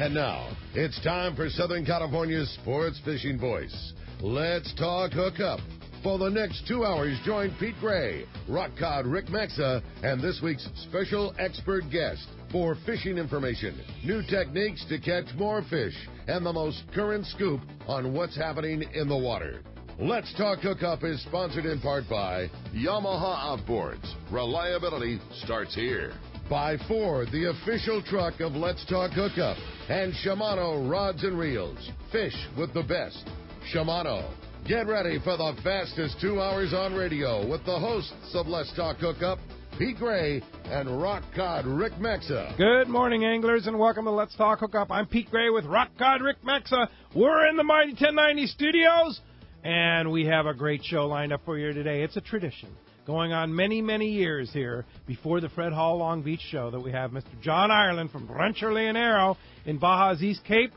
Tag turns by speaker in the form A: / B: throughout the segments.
A: And now, it's time for Southern California's sports fishing voice. Let's talk hookup. For the next 2 hours, join Pete Gray, rock cod Rick Maxa, and this week's special expert guest for fishing information, new techniques to catch more fish, and the most current scoop on what's happening in the water. Let's Talk Hookup is sponsored in part by Yamaha Outboards. Reliability starts here. By Ford, the official truck of Let's Talk Hookup. And Shimano Rods and Reels. Fish with the best. Shimano. Get ready for the fastest 2 hours on radio with the hosts of Let's Talk Hookup, Pete Gray and Rock Cod Rick Maxa.
B: Good morning, anglers, and welcome to Let's Talk Hookup. I'm Pete Gray with Rock Cod Rick Maxa. We're in the Mighty 1090 studios, and we have a great show lined up for you today. It's a tradition going on many, many years here before the Fred Hall Long Beach show that we have Mr. John Ireland from Rancho, Leonero in Baja's East Cape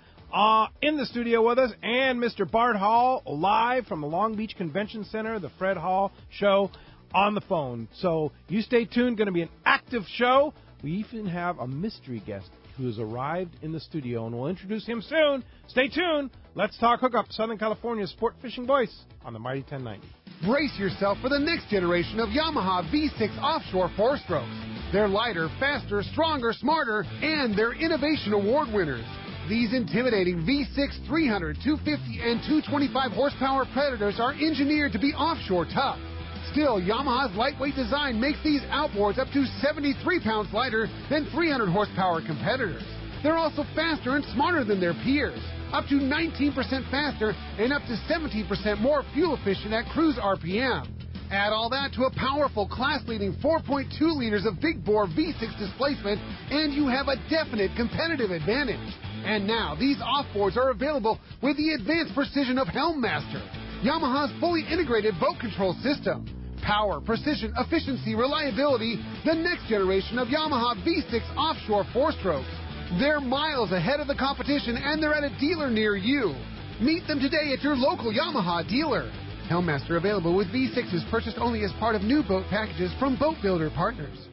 B: in the studio with us, and Mr. Bart Hall live from the Long Beach Convention Center, the Fred Hall show, on the phone. So you stay tuned. Going to be an active show. We even have a mystery guest who has arrived in the studio, and we'll introduce him soon. Stay tuned. Let's Talk Hookup, Southern California's sport fishing voice on the Mighty 1090.
C: Brace yourself for the next generation of Yamaha V6 offshore four-strokes. They're lighter, faster, stronger, smarter, and they're innovation award winners. These intimidating V6 300, 250, and 225 horsepower Predators are engineered to be offshore tough. Still, Yamaha's lightweight design makes these outboards up to 73 pounds lighter than 300 horsepower competitors. They're also faster and smarter than their peers, up to 19% faster and up to 17% more fuel efficient at cruise RPM. Add all that to a powerful class-leading 4.2 liters of big-bore V6 displacement, and you have a definite competitive advantage. And now, these offboards are available with the advanced precision of Helmmaster, Yamaha's fully integrated boat control system. Power, precision, efficiency, reliability, the next generation of Yamaha V6 offshore four-strokes. They're miles ahead of the competition, and they're at a dealer near you. Meet them today at your local Yamaha dealer. Helmmaster available with V6s purchased only as part of new boat packages from Boat Builder Partners.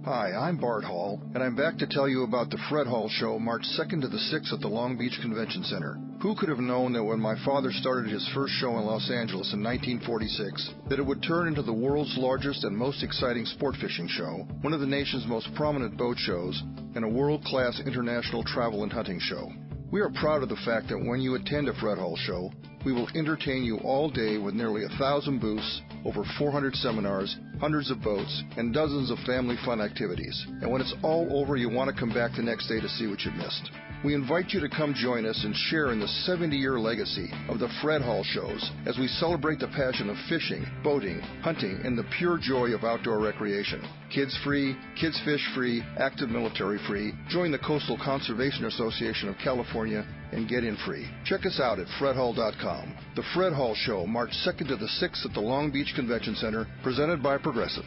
D: Hi, I'm Bart Hall, and I'm back to tell you about the Fred Hall Show, March 2nd to the 6th at the Long Beach Convention Center. Who could have known that when my father started his first show in Los Angeles in 1946, that it would turn into the world's largest and most exciting sport fishing show, one of the nation's most prominent boat shows, and a world-class international travel and hunting show? We are proud of the fact that when you attend a Fred Hall show, we will entertain you all day with nearly 1,000 booths, over 400 seminars, hundreds of boats, and dozens of family fun activities. And when it's all over, you want to come back the next day to see what you missed. We invite you to come join us and share in the 70-year legacy of the Fred Hall shows as we celebrate the passion of fishing, boating, hunting, and the pure joy of outdoor recreation. Kids free, kids fish free, active military free. Join the Coastal Conservation Association of California and get in free. Check us out at fredhall.com. The Fred Hall Show, March 2nd to the 6th at the Long Beach Convention Center, presented by Progressive.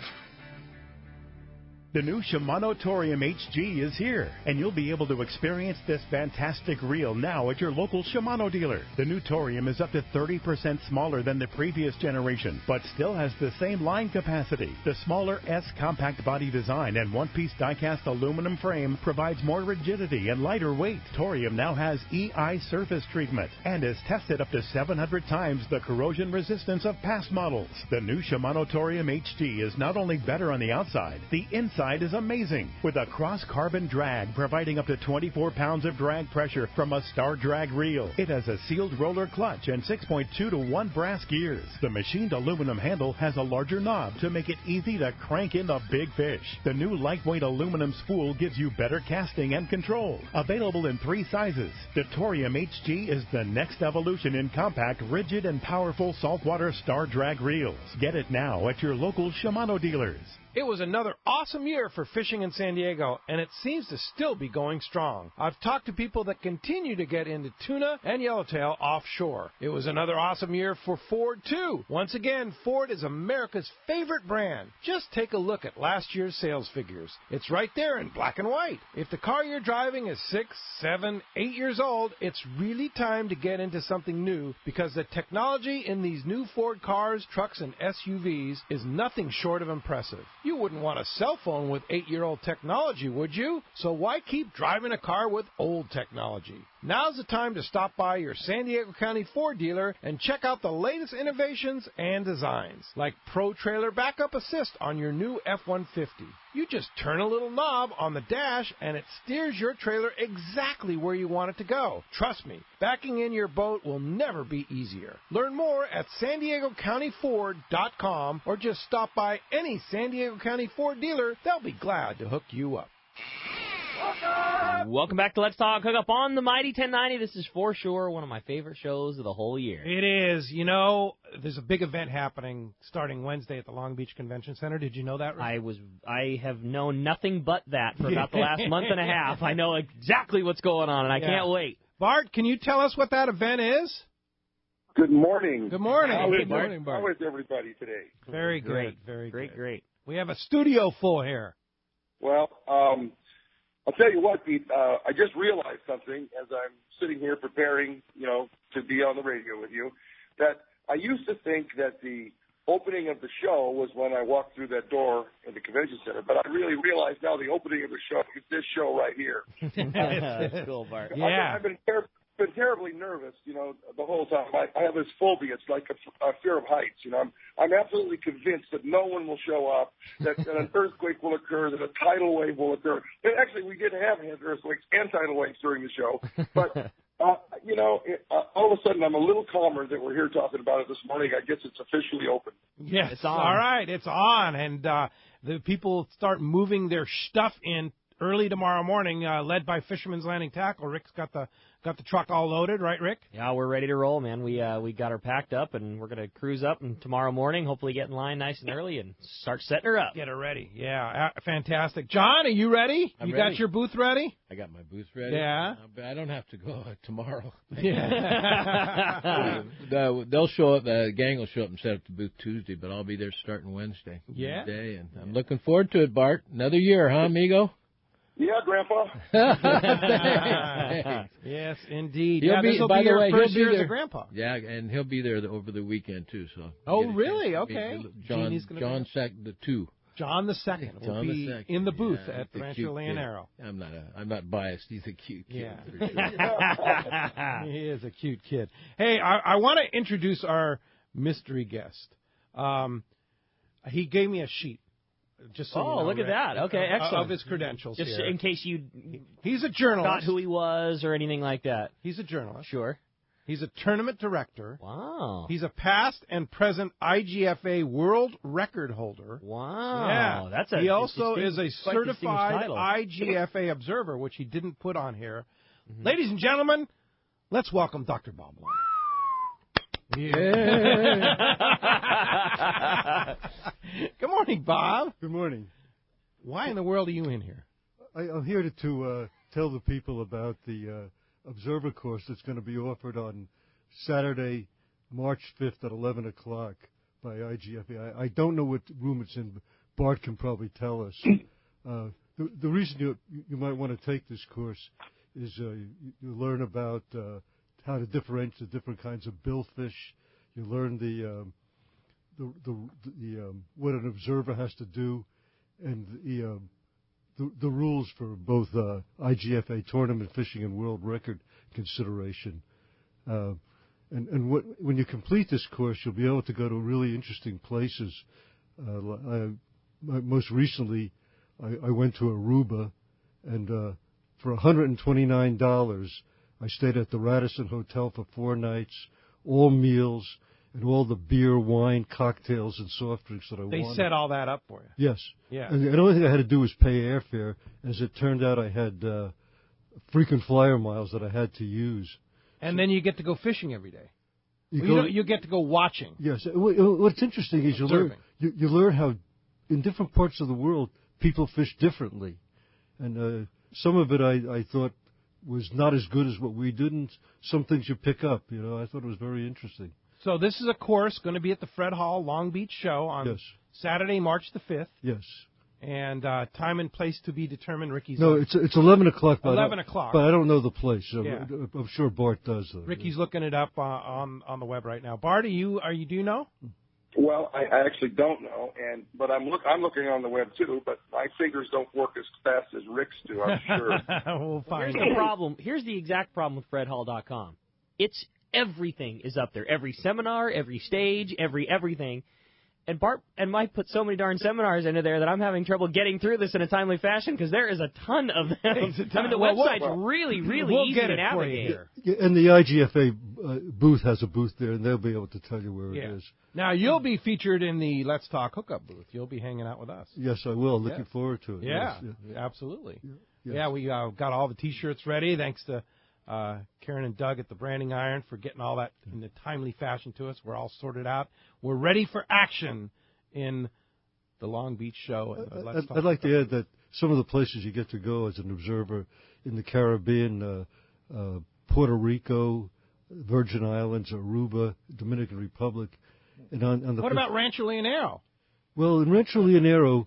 E: The new Shimano Torium HG is here, and you'll be able to experience this fantastic reel now at your local Shimano dealer. The new Torium is up to 30% smaller than the previous generation, but still has the same line capacity. The smaller S compact body design and one-piece die-cast aluminum frame provides more rigidity and lighter weight. Torium now has EI surface treatment and is tested up to 700 times the corrosion resistance of past models. The new Shimano Torium HG is not only better on the outside, the inside is amazing, with a cross-carbon drag providing up to 24 pounds of drag pressure from a Star Drag reel. It has a sealed roller clutch and 6.2 to 1 brass gears. The machined aluminum handle has a larger knob to make it easy to crank in the big fish. The new lightweight aluminum spool gives you better casting and control. Available in 3 sizes, the Torium HG is the next evolution in compact, rigid, and powerful saltwater Star Drag reels. Get it now at your local Shimano dealers.
B: It was another awesome year for fishing in San Diego, and it seems to still be going strong. I've talked to people that continue to get into tuna and yellowtail offshore. It was another awesome year for Ford, too. Once again, Ford is America's favorite brand. Just take a look at last year's sales figures. It's right there in black and white. If the car you're driving is 6, 7, 8 years old, it's really time to get into something new, because the technology in these new Ford cars, trucks, and SUVs is nothing short of impressive. You wouldn't want a cell phone with 8-year-old technology, would you? So why keep driving a car with old technology? Now's the time to stop by your San Diego County Ford dealer and check out the latest innovations and designs, like Pro Trailer Backup Assist on your new F-150. You just turn a little knob on the dash and it steers your trailer exactly where you want it to go. Trust me, backing in your boat will never be easier. Learn more at SanDiegoCountyFord.com or just stop by any San Diego County Ford dealer. They'll be glad to hook you up.
F: Welcome back to Let's Talk Hookup on the Mighty 1090. This is for sure one of my favorite shows of the whole year.
B: It is. You know, there's a big event happening starting Wednesday at the Long Beach Convention Center. Did you know that, Rick?
F: I have known nothing but that for about the last month and a half. I know exactly what's going on, and I can't wait.
B: Bart, can you tell us what that event is?
G: Good morning.
B: Good morning.
G: Good
B: morning,
G: Bart. How is everybody today?
B: Very good.
F: Great.
B: Very good.
F: Great.
B: We have a studio full here.
G: Well, I'll tell you what, Pete, I just realized something as I'm sitting here preparing, to be on the radio with you, that I used to think that the opening of the show was when I walked through that door in the convention center, but I really realize now the opening of the show is this show right here.
F: That's cool, Bart.
B: Yeah.
G: I've been terribly nervous, the whole time. I have this phobia. It's like a fear of heights. I'm absolutely convinced that no one will show up, that an earthquake will occur, that a tidal wave will occur. And actually, we did have earthquakes and tidal waves during the show. But, all of a sudden, I'm a little calmer that we're here talking about it this morning. I guess it's officially open.
B: Yes.
F: It's on.
B: All right. It's on. And the people start moving their stuff in early tomorrow morning, led by Fisherman's Landing Tackle. Rick's got the truck all loaded, right, Rick?
F: Yeah, we're ready to roll, man. We got her packed up, and we're going to cruise up and tomorrow morning, hopefully get in line nice and early and start setting her up.
B: Get her ready. Yeah, fantastic. John, are you ready?
H: I'm
B: you
H: ready.
B: Got your booth ready?
H: I got my booth ready.
B: Yeah.
H: But I don't have to go tomorrow.
B: Yeah.
H: They'll show up. The gang will show up and set up the booth Tuesday, but I'll be there starting Wednesday.
B: Yeah.
H: Day, and I'm looking forward to it, Bart. Another year, huh, amigo?
G: Yeah, Grandpa.
B: Yes, indeed.
H: He'll be, by the way,
B: first
H: he'll
B: year
H: be
B: as
H: there.
B: a grandpa.
H: Yeah, and he'll be there over the weekend too. So.
B: Oh, really? Okay.
H: John the two.
B: John the Second will be in the booth at Rancho Leonero.
H: I'm not biased. He's a cute kid.
B: Yeah.
H: For sure.
B: He is a cute kid. Hey, I want to introduce our mystery guest. He gave me a sheet. Just so you know,
F: look at that. Okay, excellent.
B: Of his credentials
F: Just
B: here.
F: in case you
B: He's a journalist.
F: thought who he was or anything like that.
B: He's a journalist.
F: Sure.
B: He's a tournament director.
F: Wow.
B: He's a past and present IGFA world record holder.
F: Wow.
B: Yeah.
F: He
B: also is a
F: quite
B: certified
F: title.
B: IGFA observer, which he didn't put on here.
F: Mm-hmm.
B: Ladies and gentlemen, let's welcome Dr. Bob Blum.
C: Yeah.
B: Good morning, Bob.
C: Good morning.
B: Why in the world are you in here?
C: I'm here to tell the people about the observer course that's going to be offered on Saturday, March 5th at 11 o'clock by IGFA. I don't know what room it's in, but Bart can probably tell us. The reason you might want to take this course is you learn about how to differentiate the different kinds of billfish. You learn the what an observer has to do, and the rules for both IGFA tournament fishing and world record consideration. And when you complete this course, you'll be able to go to really interesting places. Most recently, I went to Aruba, and for $129, I stayed at the Radisson Hotel for 4 nights, all meals, and all the beer, wine, cocktails, and soft drinks that I wanted.
B: They set all that up for you.
C: Yes.
B: Yeah.
C: And the only thing I had to do was pay airfare. As it turned out, I had frequent flyer miles that I had to use.
B: And then you get to go fishing every day. You get to go watching.
C: Yes. What's interesting is you learn how in different parts of the world people fish differently. And some of it I thought was not as good as what we did, and some things you pick up. I thought it was very interesting.
B: So this is a course going to be at the Fred Hall Long Beach show on Saturday, March the 5th.
C: Yes.
B: And time and place to be determined. Ricky's
C: it's 11 o'clock.
B: 11 o'clock.
C: But I don't know the place. So
B: yeah.
C: I'm sure Bart does.
B: Ricky's looking it up on the web right now. Bart, do you know?
G: Well, I actually don't know, but I'm looking on the web too. But my fingers don't work as fast as Rick's do. I'm sure.
B: We'll find
F: Here's the problem. Here's the exact problem with FredHall.com. It's everything is up there. Every seminar, every stage, everything. And Bart and Mike put so many darn seminars into there that I'm having trouble getting through this in a timely fashion because there is a ton of them. I mean, the website's really easy to navigate.
I: And the IGFA booth has a booth there, and they'll be able to tell you where it is.
B: Now, you'll be featured in the Let's Talk Hookup booth. You'll be hanging out with us.
I: Yes, I will. Looking forward to it.
B: Yeah, absolutely. Yeah, we got all the T-shirts ready, thanks to Karen and Doug at the Branding Iron for getting all that in a timely fashion to us. We're all sorted out. We're ready for action in the Long Beach show.
I: I'd like to add that some of the places you get to go as an observer in the Caribbean, Puerto Rico, Virgin Islands, Aruba, Dominican Republic. And on the
B: what about Rancho Leonero?
I: Well, in Rancho Leonero,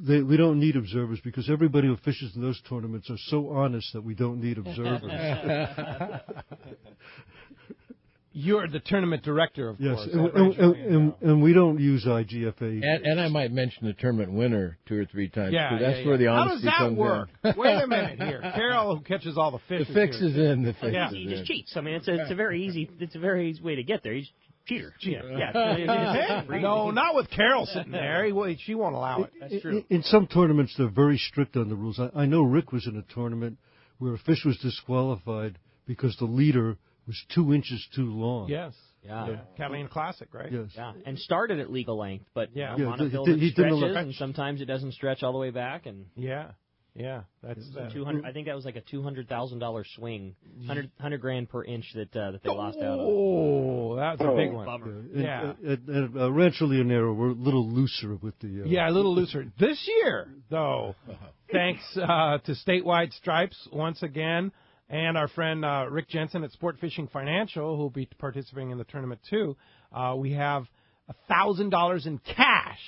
I: we don't need observers because everybody who fishes in those tournaments are so honest that we don't need observers.
B: You're the tournament director, of course.
I: And we don't use IGFA.
H: And I might mention the tournament winner 2 or 3 times.
B: Yeah,
H: too. That's where the honesty comes in.
B: How does that work? Wait a minute here. Carol, who catches all the fish.
H: The fix is in. The fix is
F: he
H: in.
F: just cheats. I mean, it's a very easy way to get there. He's cheater. Yeah.
B: No, not with Carol sitting there. She won't allow it.
F: That's true.
I: In some tournaments, they're very strict on the rules. I know Rick was in a tournament where a fish was disqualified because the leader was 2 inches too long.
B: Yes. Yeah. Catalina Classic, right?
I: Yes.
F: Yeah, and started at legal length, but
B: monofill
F: stretches, and sometimes it doesn't stretch all the way back. And
B: that's
F: 200. I think that was like a $200,000 swing, $100,000 per inch that they lost out on.
B: Oh, that's a big one.
F: Bummer.
I: At Rancho Leonero, we're a little looser with the.
B: A little looser this year, though. Thanks to Statewide Stripes once again. And our friend Rick Jensen at Sport Fishing Financial, who will be participating in the tournament too. We have $1,000 in cash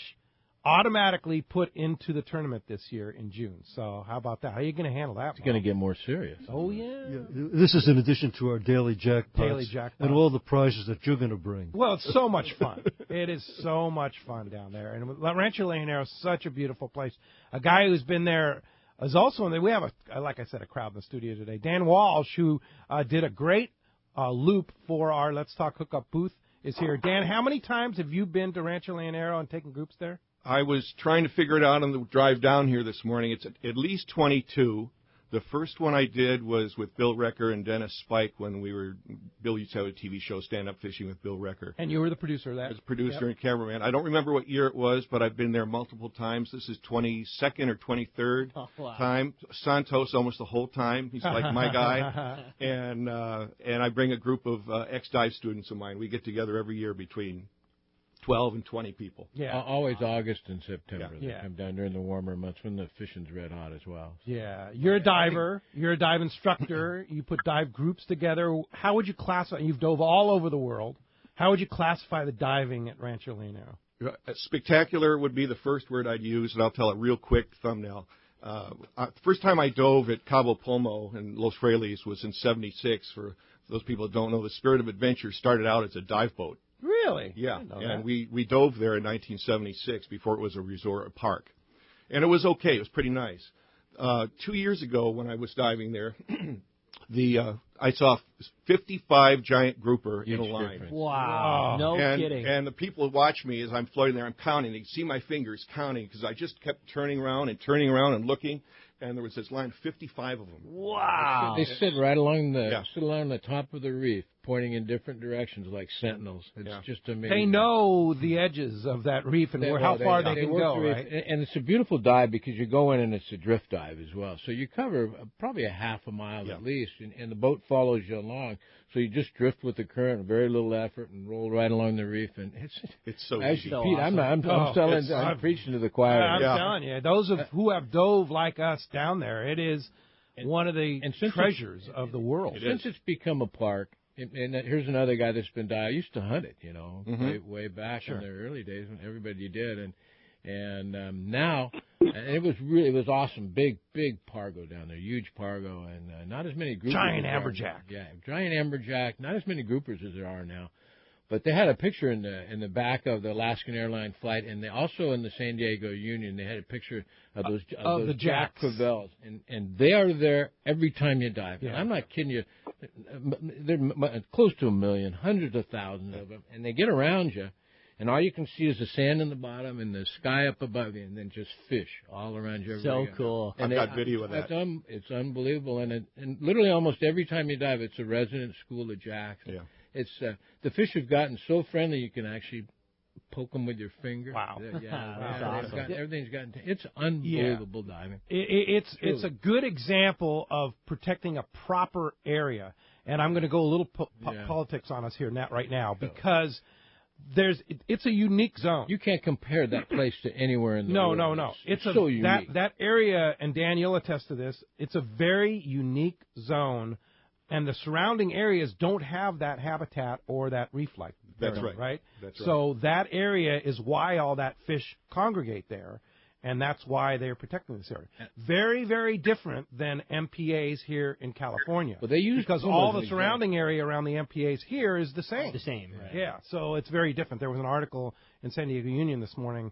B: automatically put into the tournament this year in June. So how about that? How are you going to handle that?
H: It's going to get more serious.
B: Oh, yeah.
I: This is in addition to our daily jackpots. And all the prizes that you're going to bring.
B: Well, it's so much fun. It is so much fun down there. And Rancho Leonero is such a beautiful place. A guy who's been there is also in there. We have, like I said, a crowd in the studio today. Dan Walsh, who did a great loop for our Let's Talk Hookup booth, is here. Dan, how many times have you been to Rancho Leonero and taken groups there?
J: I was trying to figure it out on the drive down here this morning. It's at least 22. The first one I did was with Bill Recker and Dennis Spike when Bill used to have a TV show, Stand Up Fishing with Bill Recker.
B: And you were the producer of that?
J: I was the producer and cameraman. I don't remember what year it was, but I've been there multiple times. This is 22nd or 23rd time. Santos almost the whole time. He's like my guy. And I bring a group of ex-dive students of mine. We get together every year between 12 and 20 people.
H: Yeah. Always August and September. They come down during the warmer months when the fishing's red hot as well.
B: Yeah. You're a diver. You're a dive instructor. You put dive groups together. How would you classify? You've dove all over the world. How would you classify the diving at Rancho Leonero?
J: Spectacular would be the first word I'd use, and I'll tell a real quick thumbnail. The first time I dove at Cabo Pulmo in Los Frailes was in '76. For those people that don't know, the Spirit of Adventure started out as a dive boat.
B: Really?
J: Yeah, and we dove there in 1976 before it was a resort or park. And it was okay. It was pretty nice. 2 years ago when I was diving there, I saw 55 giant grouper in a line.
H: Difference.
F: Wow. No kidding.
J: And the people who watch me as I'm floating there, I'm counting. They can see my fingers counting because I just kept turning around and looking. And there was this line of 55 of them.
F: Wow.
H: They sit right along the top of the reef, pointing in different directions like sentinels. It's just amazing.
B: They know the edges of that reef and how far they can go, right?
H: And it's a beautiful dive because you go in and it's a drift dive as well. So you cover probably a half a mile at least, and the boat follows you along. So you just drift with the current, very little effort, and roll right along the reef. And
J: it's so
H: easy.
J: So
H: Pete,
J: awesome.
H: I'm preaching to the choir.
B: I'm telling you, those who have dove like us down there, it is one of the treasures of the world.
H: Since it's become a park, and here's another guy that's been diving. I used to hunt it, way back in the early days when everybody did, and now it was awesome. Big pargo down there, huge pargo, and not as many groupers.
B: Giant amberjack.
H: Giant amberjack. Not as many groupers as there are now, But they had a picture in the back of the Alaskan Airlines flight, and they also in the San Diego Union they had a picture of those
B: the
H: Jack
B: jacks.
H: Crevalles, and they are there every time you dive.
B: Yeah.
H: And I'm not kidding you. They're close to 1 million, hundreds of thousands of them, and they get around you. And all you can see is the sand in the bottom and the sky up above you, and then just fish all around you.
F: So cool.
J: I've got video of that.
H: It's unbelievable, and literally almost every time you dive, it's a resident school of jacks.
J: Yeah.
H: It's the fish have gotten so friendly you can actually poke them with your finger.
B: Wow.
H: That's awesome. Everything's gotten. It's unbelievable diving.
B: It's a good example of protecting a proper area, and I'm going to go a little politics on us here right now because. It's a unique zone.
H: You can't compare that place to anywhere in the world.
B: No. It's
H: so unique.
B: That area, and Dan, you'll attest to this, it's a very unique zone, and the surrounding areas don't have that habitat or that reef life.
J: That's right.
B: Right?
J: That's right.
B: So that area is why all that fish congregate there, and that's why they're protecting this area. Very, very different than MPAs here in California.
H: Well, they use
B: because all the surrounding area around the MPAs here is the same.
F: The same, right.
B: Yeah, so it's very different. There was an article in San Diego Union this morning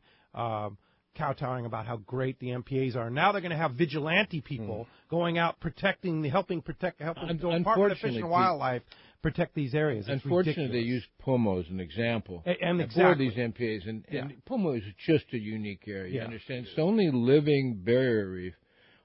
B: kowtowing about how great the MPAs are. Now they're going to have vigilante people going out helping the Department of Fish and Wildlife protect these areas. It's
H: unfortunately,
B: ridiculous.
H: they use Pomo as an example
B: and
H: for these MPAs, and Pomo is just a unique area. You understand? It's the only living barrier reef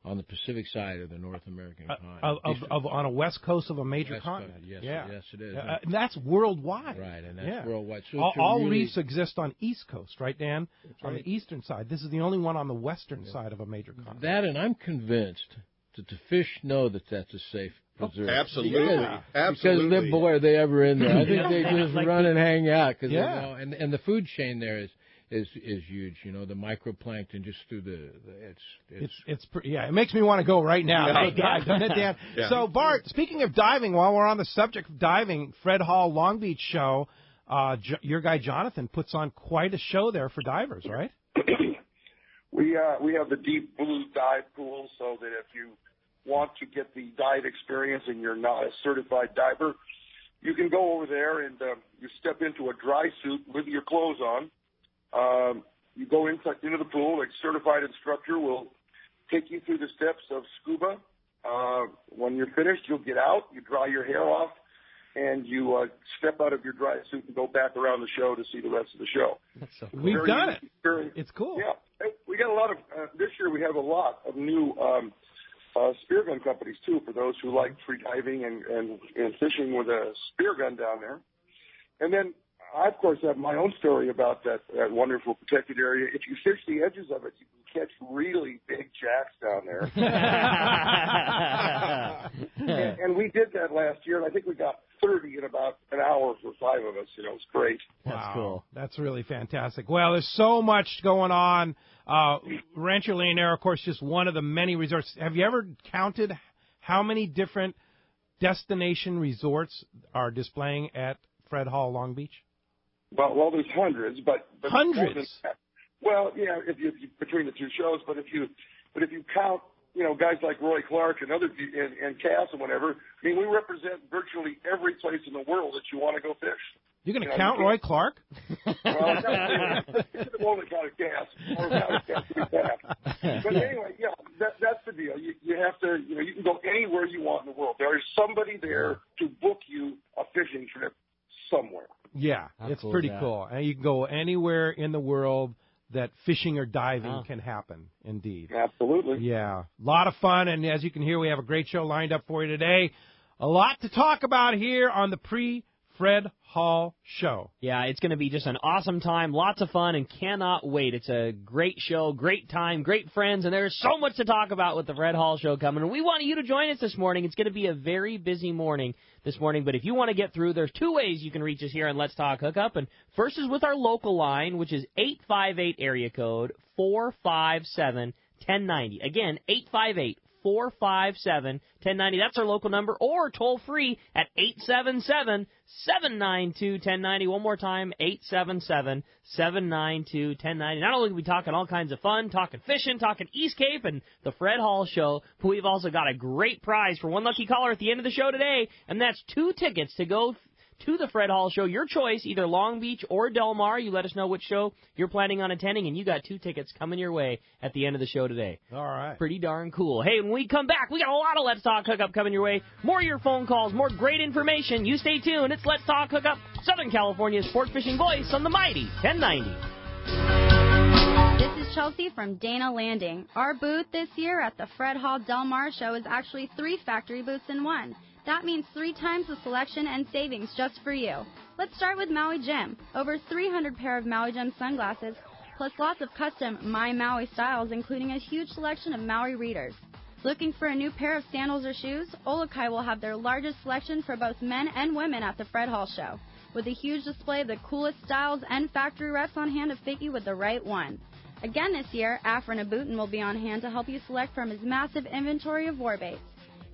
H: on the Pacific side of the North American continent.
B: On a west coast of a major continent.
H: Yes, it is.
B: And that's worldwide.
H: Right, and that's worldwide. So
B: all reefs exist on East Coast, right, Dan? On the eastern side. This is the only one on the western side of a major continent.
H: That, and I'm convinced that the fish know that that's a safe preserve.
J: Absolutely.
H: Because boy, are they ever in there. I think they just run and hang out because they know. And the food chain there is huge. You know, the microplankton just through
B: it makes me want to go right now. Dive, doesn't it, Dan? Yeah. So Bart, speaking of diving, while we're on the subject of diving, Fred Hall Long Beach show, your guy Jonathan puts on quite a show there for divers, right?
G: We have the deep blue dive pool, so that if you want to get the dive experience and you're not a certified diver, you can go over there and you step into a dry suit with your clothes on. You go into the pool. A certified instructor will take you through the steps of scuba. When you're finished, you'll get out. You dry your hair off, and you step out of your dry suit and go back around the show to see the rest of the show.
B: That's so cool. We've done it. It's cool.
G: Yeah, we got a lot of this year. We have a lot of new spear gun companies too, for those who like free diving and fishing with a spear gun down there. And then I, of course, have my own story about that wonderful protected area. If you fish the edges of it, you can catch really big jacks down there. and we did that last year, and I think we got 30 in about an hour for 5 of us. You know, it's great.
F: That's cool.
B: That's really fantastic. Well, there's so much going on. Rancho Leonero, of course, just one of the many resorts. Have you ever counted how many different destination resorts are displaying at Fred Hall Long Beach?
G: Well, there's hundreds, but
B: hundreds.
G: Well, yeah, if you between the two shows, but if you count, guys like Roy Clark and other and Cass and whatever, I mean, we represent virtually every place in the world that you want to go fish.
B: You're going to count Roy Clark?
G: Well, it's only counted Cass, or counted Cass to be back. But anyway, yeah, that's the deal. You have to, you can go anywhere you want in the world. There is somebody there to book you a fishing trip somewhere.
B: Yeah, it's pretty cool. And you can go anywhere in the world that fishing or diving can happen, indeed.
G: Absolutely.
B: Yeah, a lot of fun, and as you can hear, we have a great show lined up for you today. A lot to talk about here on the Fred Hall Show.
F: Yeah, it's going to be just an awesome time, lots of fun, and cannot wait. It's a great show, great time, great friends, and there's so much to talk about with the Fred Hall Show coming. And we want you to join us this morning. It's going to be a very busy morning this morning, but if you want to get through, there's 2 ways you can reach us here on Let's Talk Hookup. And first is with our local line, which is 858 area code 457-1090. Again, 858-457-1090. That's our local number, or toll free at 877-792-1090. One more time, 877-792-1090. Not only are we talking all kinds of fun, talking fishing, talking East Cape and the Fred Hall Show, but we've also got a great prize for one lucky caller at the end of the show today, and that's 2 tickets to go to the Fred Hall Show. Your choice, either Long Beach or Del Mar. You let us know which show you're planning on attending, and you got 2 tickets coming your way at the end of the show today.
B: All right.
F: Pretty darn cool. Hey, when we come back, we got a lot of Let's Talk Hookup coming your way. More of your phone calls, more great information. You stay tuned. It's Let's Talk Hookup, Southern California's sport fishing voice on the mighty 1090.
K: This is Chelsea from Dana Landing. Our booth this year at the Fred Hall Del Mar show is actually 3 factory booths in one. That means 3 times the selection and savings just for you. Let's start with Maui Jim. Over 300 pair of Maui Jim sunglasses, plus lots of custom My Maui styles, including a huge selection of Maui readers. Looking for a new pair of sandals or shoes? Olukai will have their largest selection for both men and women at the Fred Hall show, with a huge display of the coolest styles and factory reps on hand to fit you with the right one. Again this year, Afrin Abutin will be on hand to help you select from his massive inventory of warbaits.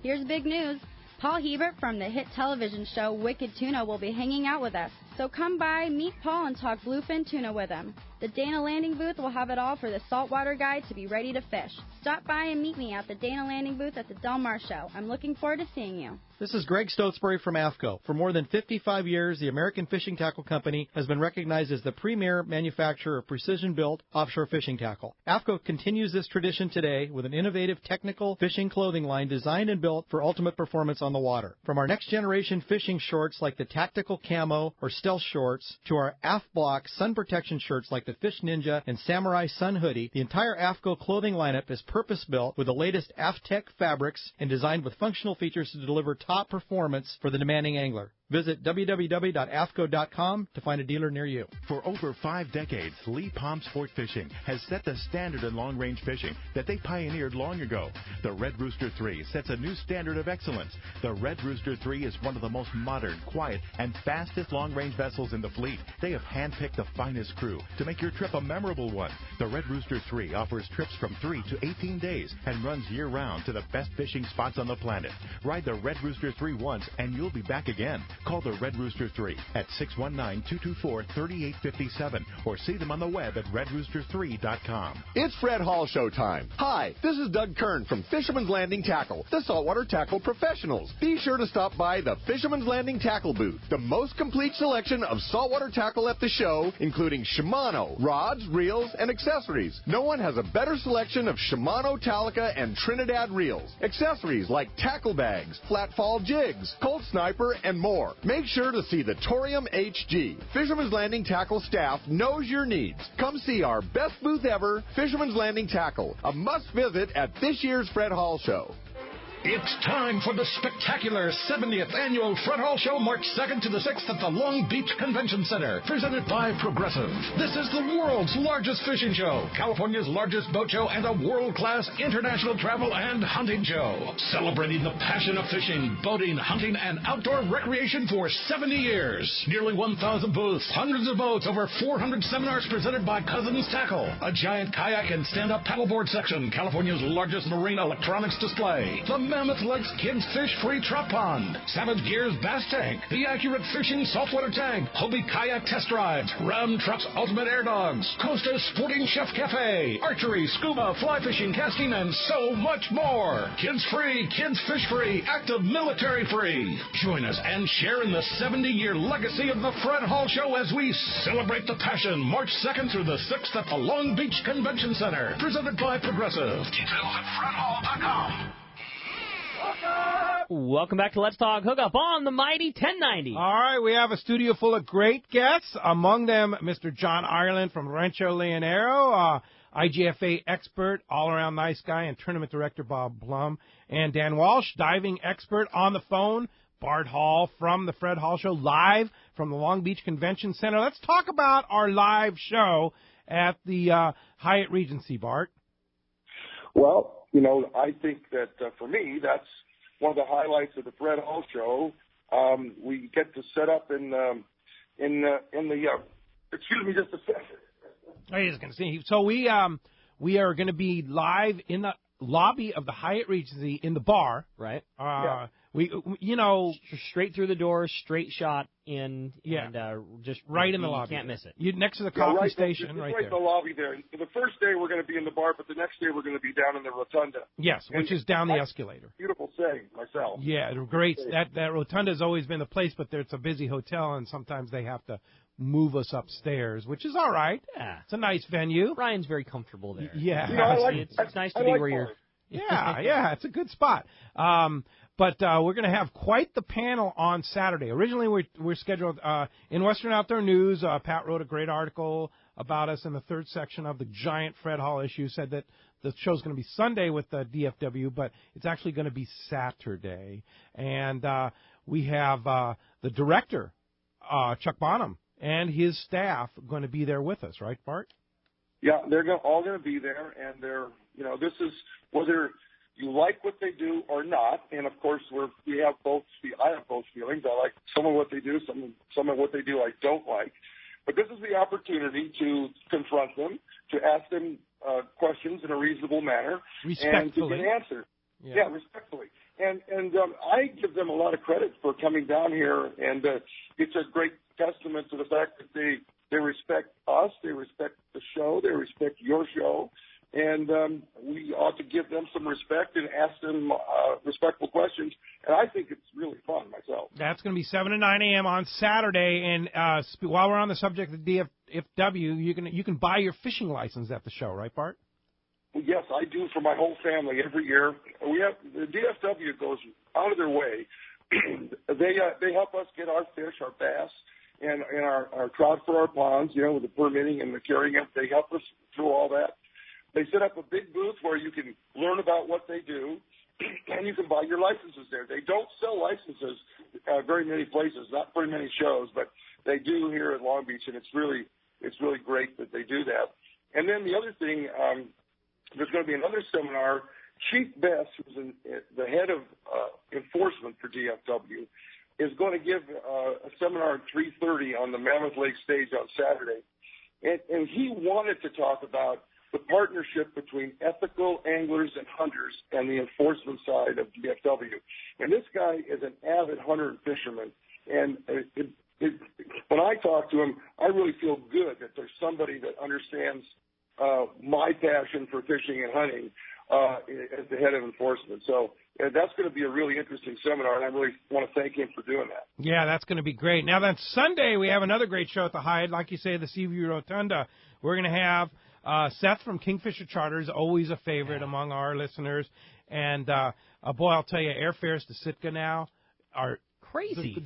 K: Here's big news. Paul Hebert from the hit television show Wicked Tuna will be hanging out with us. So come by, meet Paul, and talk bluefin tuna with him. The Dana Landing booth will have it all for the saltwater guy to be ready to fish. Stop by and meet me at the Dana Landing booth at the Del Mar show. I'm looking forward to seeing you.
L: This is Greg Stotesbury from AFCO. For more than 55 years, the American Fishing Tackle Company has been recognized as the premier manufacturer of precision-built offshore fishing tackle. AFCO continues this tradition today with an innovative technical fishing clothing line designed and built for ultimate performance on the water. From our next-generation fishing shorts like the Tactical Camo or Stealth shorts to our AF Block sun protection shirts like the Fish Ninja and Samurai Sun hoodie, the entire AFCO clothing lineup is purpose-built with the latest AFTech fabrics and designed with functional features to deliver top performance for the demanding angler. Visit www.afco.com to find a dealer near you.
E: For over 5 decades, Lee Palm Sport Fishing has set the standard in long-range fishing that they pioneered long ago. The Red Rooster 3 sets a new standard of excellence. The Red Rooster 3 is one of the most modern, quiet, and fastest long-range vessels in the fleet. They have handpicked the finest crew to make your trip a memorable one. The Red Rooster 3 offers trips from 3 to 18 days and runs year-round to the best fishing spots on the planet. Ride the Red Rooster 3 once, and you'll be back again. Call the Red Rooster 3 at 619-224-3857 or see them on the web at redrooster3.com.
M: It's Fred Hall show time. Hi, this is Doug Kern from Fisherman's Landing Tackle, the saltwater tackle professionals. Be sure to stop by the Fisherman's Landing Tackle booth. The most complete selection of saltwater tackle at the show, including Shimano, rods, reels, and accessories. No one has a better selection of Shimano, Talica, and Trinidad reels. Accessories like tackle bags, flat fall jigs, Colt Sniper, and more. Make sure to see the Torium HG. Fisherman's Landing Tackle staff knows your needs. Come see our best booth ever, Fisherman's Landing Tackle, a must visit at this year's Fred Hall show.
N: It's time for the spectacular 70th Annual Fred Hall Show, March 2nd to the 6th at the Long Beach Convention Center, presented by Progressive. This is the world's largest fishing show, California's largest boat show, and a world-class international travel and hunting show. Celebrating the passion of fishing, boating, hunting, and outdoor recreation for 70 years. Nearly 1,000 booths, hundreds of boats, over 400 seminars presented by Cousins Tackle, a giant kayak and stand-up paddleboard section, California's largest marine electronics display, the Mammoth Lakes Kids Fish Free Trout Pond, Savage Gear's Bass Tank, the Accurate Fishing Saltwater Tank, Hobie Kayak Test Rides, Ram Trucks Ultimate Air Dogs, Costa's Sporting Chef Cafe, Archery, Scuba, Fly Fishing, Casting, and so much more. Kids Free, Kids Fish Free, Active Military Free. Join us and share in the 70-year legacy of the Fred Hall Show as we celebrate the passion, March 2nd through the 6th at the Long Beach Convention Center. Presented by Progressive. Details at fredhall.com.
F: Welcome back to Let's Talk Hookup on the mighty 1090.
B: All right, we have a studio full of great guests. Among them, Mr. John Ireland from Rancho, Leonero, IGFA expert, all-around nice guy, and tournament director Bob Blum, and Dan Walsh, diving expert on the phone, Bart Hall from the Fred Hall Show, live from the Long Beach Convention Center. Let's talk about our live show at the Hyatt Regency, Bart.
G: Well, you know, I think that for me, that's one of the highlights of the Fred Hall show. We get to set up in the excuse me just a second.
B: I was going to say, so we are going to be live in the lobby of the Hyatt Regency in the bar,
F: right? straight through the door, straight shot in, and just
B: right in the lobby.
F: You can't miss it.
B: Next to the coffee station,
G: just
B: right
G: right
B: there.
G: in the lobby there. The first day we're going to be in the bar, but the next day we're going to be down in the rotunda.
B: Yes, which is down the escalator.
G: Beautiful setting, myself.
B: Yeah, great. That rotunda has always been the place, but it's a busy hotel, and sometimes they have to move us upstairs, which is all right.
F: Yeah,
B: it's a nice venue.
F: Ryan's very comfortable there.
B: Yeah,
F: it's nice to be where you're.
B: Yeah, it's a good spot. But we're going to have quite the panel on Saturday. Originally, we're scheduled in Western Outdoor News. Pat wrote a great article about us in the third section of the giant Fred Hall issue. Said that the show's going to be Sunday with the DFW, but it's actually going to be Saturday. And we have the director, Chuck Bonham, and his staff going to be there with us, right, Bart?
G: Yeah, they're all going to be there, and this is whether you like what they do or not. And of course, I have both feelings. I like some of what they do, some of what they do I don't like. But this is the opportunity to confront them, to ask them questions in a reasonable manner, and to get answers. Yeah, respectfully. And I give them a lot of credit for coming down here, and it's a great testament to the fact that they respect us, they respect the show, they respect your show, and we ought to give them some respect and ask them respectful questions. And I think it's really fun myself.
B: That's going to be 7 to 9 a.m. on Saturday. And while we're on the subject of DFW, you can buy your fishing license at the show, right, Bart?
G: Yes, I do for my whole family every year. The DFW goes out of their way. They help us get our fish, our bass, and our trout for our ponds, with the permitting and the carrying up. They help us through all that. They set up a big booth where you can learn about what they do, and you can buy your licenses there. They don't sell licenses very many places, not very many shows, but they do here at Long Beach, and it's really great that they do that. And then the other thing, there's going to be another seminar. Chief Bess, who's the head of enforcement for DFW, is going to give a seminar at 3:30 on the Mammoth Lake stage on Saturday. And he wanted to talk about the partnership between ethical anglers and hunters and the enforcement side of DFW. And this guy is an avid hunter and fisherman. And when I talk to him, I really feel good that there's somebody that understands my passion for fishing and hunting as the head of enforcement. So that's going to be a really interesting seminar, and I really want to thank him for doing that.
B: Yeah, that's going to be great. Now, then Sunday, we have another great show at the Hyatt. Like you say, the Seaview Rotunda. We're going to have Seth from Kingfisher Charters, always a favorite among our listeners. And, boy, I'll tell you, airfares to Sitka now are
F: crazy.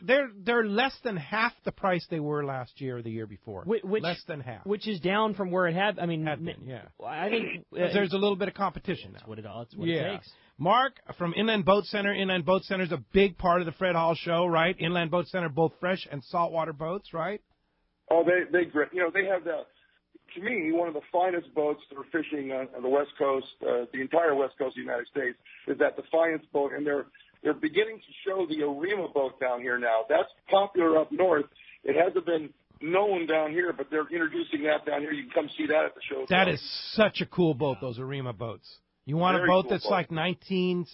B: They're less than half the price they were last year or the year before. Less than half.
F: Which is down from where it had. I mean,
B: yeah.
F: I think
B: there's a little bit of competition now.
F: That's what it takes.
B: Mark from Inland Boat Center. Inland Boat Center is a big part of the Fred Hall show, right? Inland Boat Center, both fresh and saltwater boats, right?
G: Oh, they great. They have to me, one of the finest boats that are fishing on the West Coast, the entire West Coast of the United States, is that Defiance boat, and they're beginning to show the Arima boat down here now. That's popular up north. It hasn't been known down here, but they're introducing that down here. You can come see that at the show.
B: That is such a cool boat, those Arima boats. You want a boat that's like 19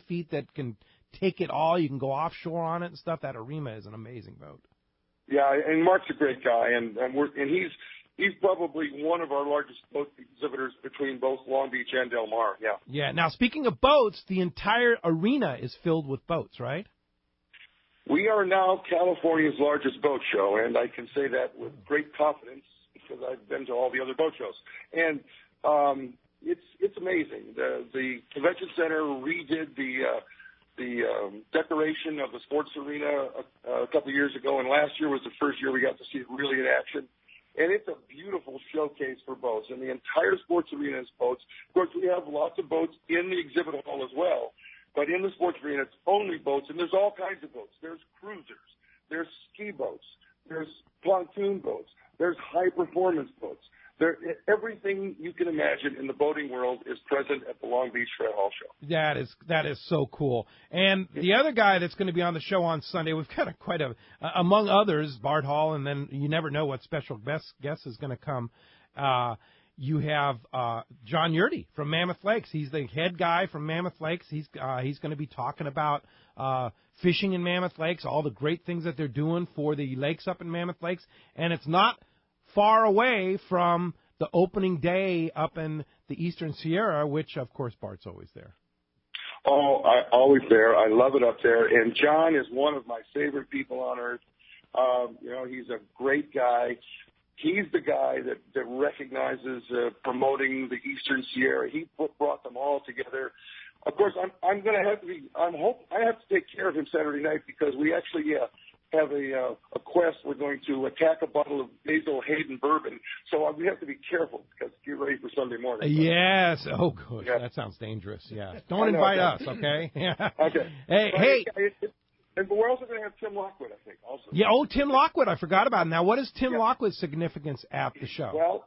B: feet that can take it all. You can go offshore on it and stuff. That Arima is an amazing boat.
G: Yeah, and Mark's a great guy, and he's probably one of our largest boat exhibitors between both Long Beach and Del Mar. Yeah.
B: Yeah. Now, speaking of boats, the entire arena is filled with boats, right?
G: We are now California's largest boat show, and I can say that with great confidence because I've been to all the other boat shows. And it's amazing. The convention center redid the decoration of the sports arena a couple of years ago, and last year was the first year we got to see it really in action. And it's a beautiful showcase for boats, and the entire sports arena is boats. Of course, we have lots of boats in the exhibit hall as well, but in the sports arena, it's only boats, and there's all kinds of boats. There's cruisers, there's ski boats, there's pontoon boats, there's high-performance boats. Everything you can imagine in the boating world is present at the Long Beach Fred Hall Show.
B: That is so cool. And the other guy that's going to be on the show on Sunday, we've got among others, Bart Hall, and then you never know what special guest is going to come. you have John Yurdy from Mammoth Lakes. He's the head guy from Mammoth Lakes. He's going to be talking about fishing in Mammoth Lakes, all the great things that they're doing for the lakes up in Mammoth Lakes. And it's not far away from the opening day up in the Eastern Sierra, which, of course, Bart's always there.
G: Oh, always there. I love it up there. And John is one of my favorite people on earth. He's a great guy. He's the guy that recognizes promoting the Eastern Sierra. He brought them all together. Of course, I have to take care of him Saturday night because we actually have a quest. We're going to attack a bottle of Basil Hayden bourbon. So we have to be careful because get ready for Sunday morning.
B: Yes. Oh, gosh. Yeah. That sounds dangerous. Yeah. Don't invite us, okay? Yeah.
G: Okay.
B: Hey.
G: But we're also going to have Tim Lockwood, I think, also.
B: Yeah, Tim Lockwood. I forgot about him. Now, what is Tim Lockwood's significance at the show?
G: Well,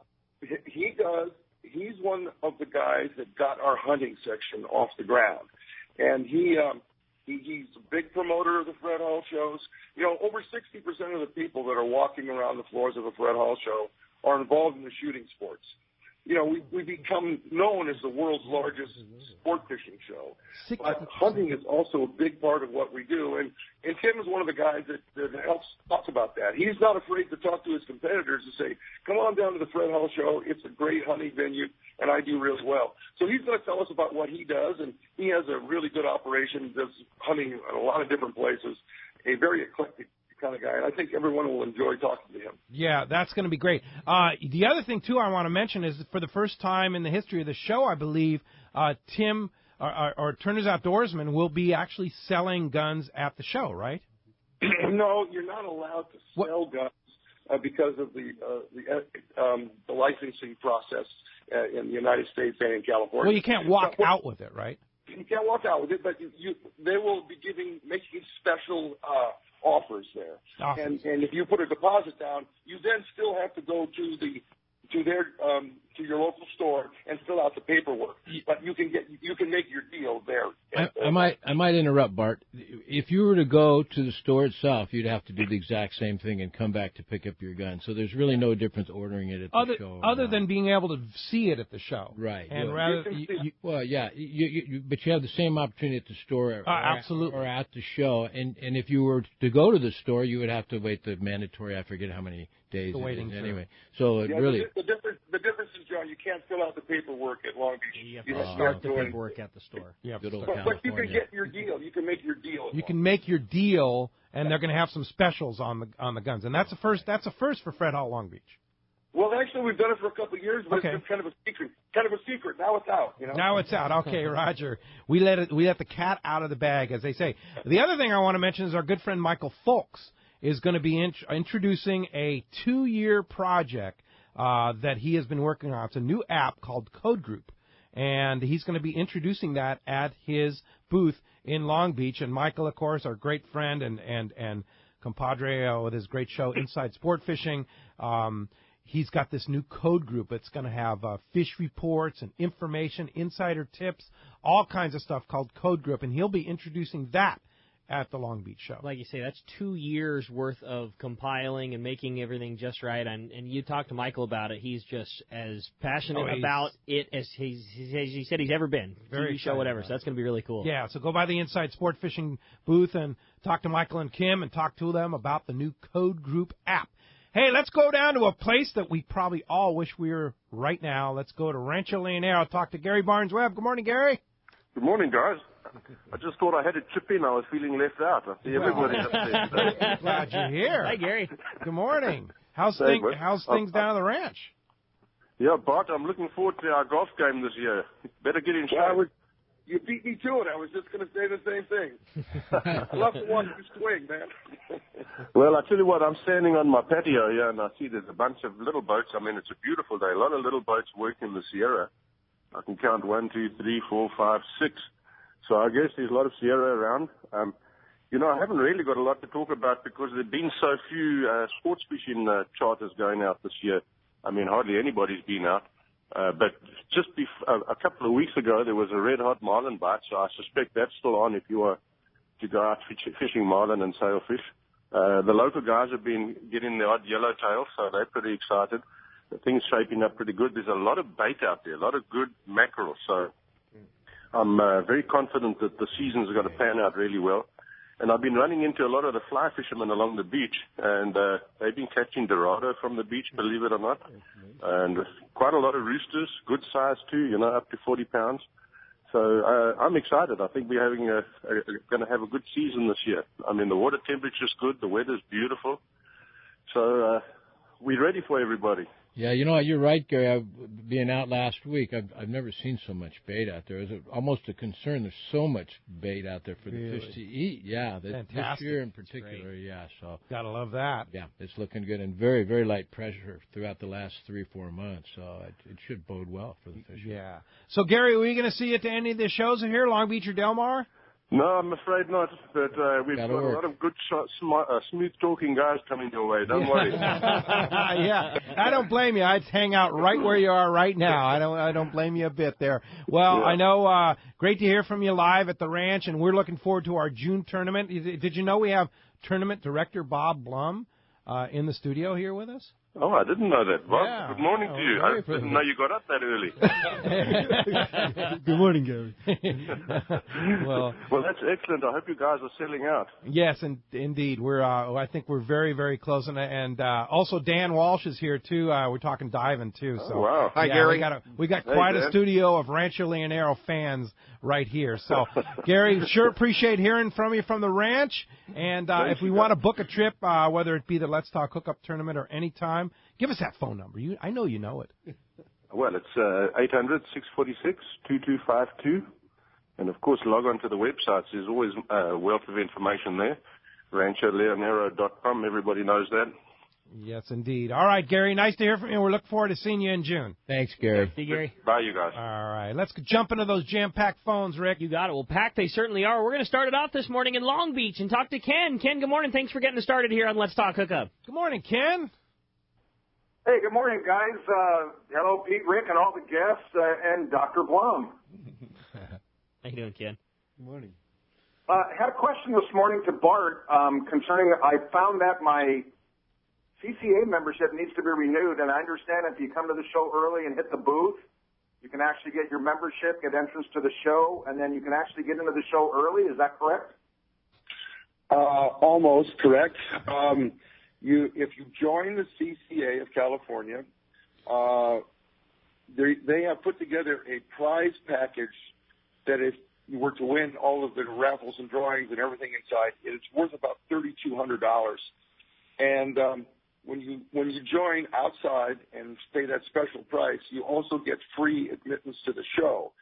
G: he's one of the guys that got our hunting section off the ground. And he's a big promoter of the Fred Hall shows. Over 60% of the people that are walking around the floors of a Fred Hall show are involved in the shooting sports. We become known as the world's largest sport fishing show. But hunting is also a big part of what we do. And Tim is one of the guys that helps talk about that. He's not afraid to talk to his competitors and say, come on down to the Fred Hall show. It's a great hunting venue, and I do really well. So he's going to tell us about what he does, and he has a really good operation, does hunting in a lot of different places, a very eclectic kind of guy, and I think everyone will enjoy talking to him.
B: Yeah, that's going to be great. The other thing, too, I want to mention is that for the first time in the history of the show, I believe, Tim, or Turner's Outdoorsman, will be actually selling guns at the show, right?
G: No, you're not allowed to sell guns because of the licensing process in the United States and in California.
B: Well, you can't walk out with it, right?
G: You can't walk out with it, but they will be making special offers there. And if you put a deposit down, you then still have to go to your local store and fill out the paperwork. But you can make your deal there.
H: I might interrupt, Bart. If you were to go to the store itself, you'd have to do the exact same thing and come back to pick up your gun. So there's really no difference ordering it at the show.
B: Other than being able to see it at the show.
H: Right.
B: And
H: but you have the same opportunity at the store
B: absolutely.
H: or at the show. And if you were to go to the store, you would have to wait the mandatory, I forget how many days
B: the waiting
H: anyway. So it really...
G: The difference is, John, you can't fill out the paperwork at Long Beach.
F: You have to start the paperwork at the store.
B: Yeah,
G: but you can get your deal. You can make your deal.
B: You can make your deal, and they're going to have some specials on the guns, and that's a first. That's a first for Fred Hall Long Beach.
G: Well, actually, we've done it for a couple of years, but it's been kind of a secret. Now it's out.
B: Now it's out. Okay, Roger. We let the cat out of the bag, as they say. The other thing I want to mention is our good friend Michael Folks is going to be introducing a 2-year project that he has been working on. It's a new app called Code Group, and he's going to be introducing that at his booth in Long Beach. And Michael, of course, our great friend and compadre with his great show Inside Sport Fishing, he's got this new Code Group. It's going to have fish reports and information, insider tips, all kinds of stuff called Code Group, and he'll be introducing that at the Long Beach show.
F: Like you say, that's 2 years worth of compiling and making everything just right. And you talk to Michael about it. He's just as passionate about it as he said he's ever been.
B: Very
F: TV show, whatever. So that's going to be really cool.
B: Yeah, so go by the Inside Sport Fishing booth and talk to Michael and Kim and talk to them about the new Code Group app. Hey, let's go down to a place that we probably all wish we were right now. Let's go to Rancho Leonero. Talk to Gary Barnes-Webb. Good morning, Gary.
O: Good morning, guys. I just thought I had to chip in. I was feeling left out. I see everybody up there.
B: Glad you're here.
F: Hi, Gary.
B: Good morning. How's things down at the ranch?
O: Yeah, Bart, I'm looking forward to our golf game this year. Better get in shape.
G: You beat me to it. I was just going to say the same thing. I love to watch you swing, man.
O: Well, I tell you what, I'm standing on my patio here, and I see there's a bunch of little boats. I mean, it's a beautiful day. A lot of little boats working the Sierra. I can count 1, 2, 3, 4, 5, 6. So I guess there's a lot of Sierra around. I haven't really got a lot to talk about because there have been so few sports fishing charters going out this year. I mean, hardly anybody's been out. But just a couple of weeks ago, there was a red-hot marlin bite, so I suspect that's still on if you are to go out fishing marlin and sailfish. The local guys have been getting the odd yellowtail, so they're pretty excited. things shaping up pretty good. There's a lot of bait out there, a lot of good mackerel. So I'm very confident that the season's going to pan out really well. And I've been running into a lot of the fly fishermen along the beach, and they've been catching dorado from the beach, believe it or not. And quite a lot of roosters, good size too, up to 40 pounds. So I'm excited. I think we're going to have a good season this year. I mean, the water temperature's good, the weather's beautiful. So we're ready for everybody.
H: Yeah, you're right, Gary. Being out last week, I've never seen so much bait out there. It's almost a concern. There's so much bait out there for the fish to eat. Yeah, this year in particular. Yeah, so
B: gotta love that.
H: Yeah, it's looking good and very, very light pressure throughout the last 3-4 months. So it should bode well for the fish.
B: Yeah. So Gary, are we going to see you at any of the shows here, Long Beach or Del Mar?
O: No, I'm afraid not, but we've got a lot of good, smooth-talking guys coming your way. Don't worry.
B: Yeah, I don't blame you. I'd hang out right where you are right now. I don't blame you a bit there. Well, I know, great to hear from you live at the ranch, and we're looking forward to our June tournament. Did you know we have tournament director Bob Blum in the studio here with us?
O: Oh, I didn't know that. Bob, good morning to you. I didn't know you got up that early.
I: Good morning, Gary.
O: Well, that's excellent. I hope you guys are selling out.
B: Yes, indeed. I think we're very, very close. And also Dan Walsh is here, too. We're talking diving, too. So,
O: wow.
J: Hi, Gary.
B: We got quite a studio of Rancho Leonero fans right here. So, Gary, sure appreciate hearing from you from the ranch. And if we want to book a trip, whether it be the Let's Talk Hookup tournament or any time, give us that phone number. I know you know it.
O: Well, it's 800-646-2252. And, of course, log on to the websites. There's always a wealth of information there. RanchoLeonero.com. Everybody knows that.
B: Yes, indeed. All right, Gary, nice to hear from you. We're looking forward to seeing you in June.
H: Thanks, Gary.
F: See you, Gary.
O: Bye, you guys.
B: All right, let's jump into those jam-packed phones, Rick.
F: You got it. Well, packed they certainly are. We're going to start it off this morning in Long Beach and talk to Ken. Ken, good morning. Thanks for getting us started here on Let's Talk Hookup.
B: Good morning, Ken.
P: Hey, good morning, guys. Hello, Pete, Rick, and all the guests, and Dr. Blum.
F: How you doing, Ken?
I: Good morning.
P: Had a question this morning to Bart concerning, I found that my CCA membership needs to be renewed, and I understand if you come to the show early and hit the booth, you can actually get your membership, get entrance to the show, and then you can actually get into the show early. Is that correct?
G: Almost correct. If you join the CCA of California, they have put together a prize package that if you were to win all of the raffles and drawings and everything inside, it's worth about $3,200. And when you join outside and pay that special price, you also get free admittance to the show.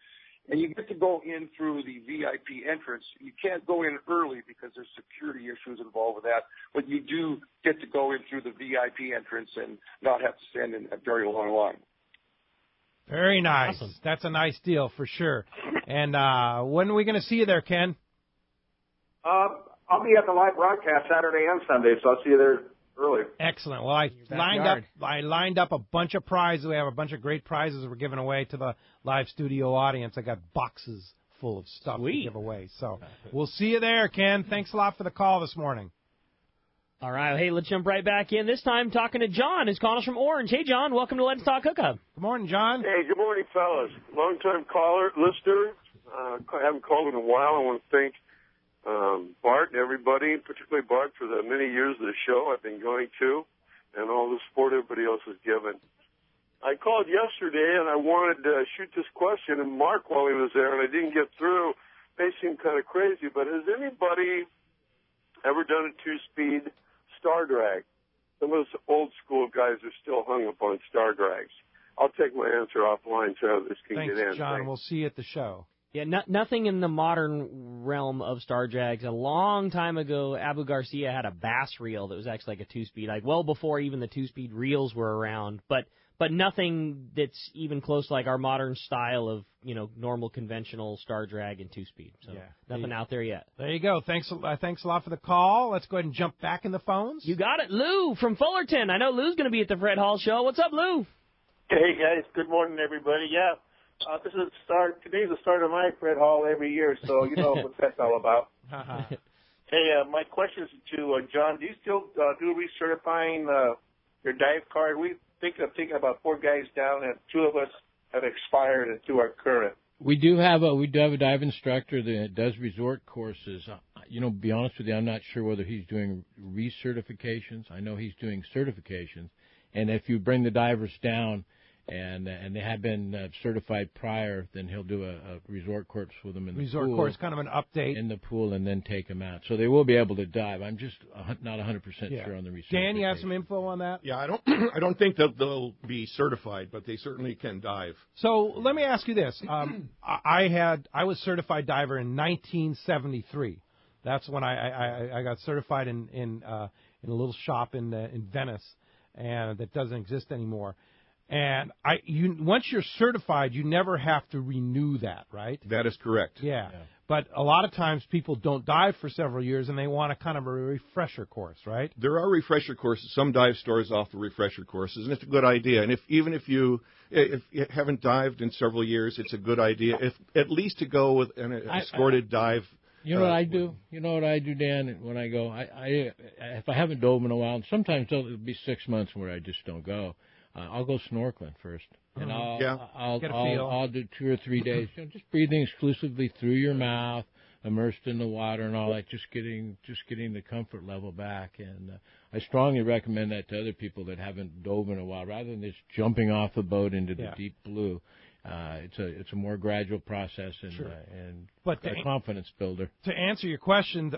G: And you get to go in through the VIP entrance. You can't go in early because there's security issues involved with that, but you do get to go in through the VIP entrance and not have to stand in a very long line.
B: Very nice.
F: Awesome.
B: That's a nice deal for sure. And when are we going to see you there, Ken?
P: I'll be at the live broadcast Saturday and Sunday, so I'll see you there early.
B: Excellent. Well, I lined up a bunch of prizes. We have a bunch of great prizes we're giving away to the live studio audience. I got boxes full of stuff to give away. So we'll see you there, Ken. Thanks a lot for the call this morning.
F: All right. Hey, let's jump right back in. This time talking to John, who's calling us from Orange. Hey, John. Welcome to Let's Talk Hookup.
B: Good morning, John.
Q: Hey, good morning, fellas. Long-time caller, listener. I haven't called in a while. I want to thank Bart and everybody, particularly Bart, for the many years of the show I've been going to and all the support everybody else has given. I called yesterday, and I wanted to shoot this question to Mark while he was there, and I didn't get through. May seem kind of crazy, but has anybody ever done a two-speed star drag? Some of those old-school guys are still hung up on star drags. I'll take my answer offline so this can
B: Thanks,
Q: get in.
B: John. Thanks. We'll see you at the show.
F: Yeah, nothing in the modern realm of star drags. A long time ago, Abu Garcia had a bass reel that was actually like a two-speed, like well before even the two-speed reels were around. But nothing that's even close to like our modern style of, normal conventional star drag and two-speed. So nothing out there yet.
B: There you go. Thanks a lot for the call. Let's go ahead and jump back in the phones.
F: You got it. Lou from Fullerton. I know Lou's going to be at the Fred Hall show. What's up, Lou?
R: Hey, guys. Good morning, everybody. Yeah. This is today's the start of my Fred Hall every year, so you know what that's all about. Hey, my question is to John. Do you still do recertifying your dive card? thinking about 4 guys down, and 2 of us have expired and 2 are current.
H: We do have a dive instructor that does resort courses. To be honest with you, I'm not sure whether he's doing recertifications. I know he's doing certifications, and if you bring the divers down and they have been certified prior, then he'll do a resort course with them in the
B: resort
H: pool.
B: course, kind of an update
H: in the pool, and then take them out. So they will be able to dive. I'm just not 100% sure on the recertification.
B: Dan, you have some info on that?
J: Yeah, I don't think that they'll be certified, but they certainly can dive.
B: So let me ask you this: I was certified diver in 1973. That's when I got certified in a little shop in Venice, and that doesn't exist anymore. And once you're certified, you never have to renew that, right?
J: That is correct.
B: Yeah. But a lot of times people don't dive for several years, and they want a kind of a refresher course, right?
J: There are refresher courses. Some dive stores offer refresher courses, and it's a good idea. And even if you haven't dived in several years, it's a good idea, at least to go with an escorted dive.
H: You know what I do? You know what I do, Dan? When I go, if I haven't dove in a while, and sometimes it'll be 6 months where I just don't go. I'll go snorkeling first, and I'll do 2 or 3 days, just breathing exclusively through your mouth, immersed in the water and all that, just getting the comfort level back. And I strongly recommend that to other people that haven't dove in a while, rather than just jumping off the boat into the deep blue. It's a more gradual process and a confidence builder.
B: To answer your question.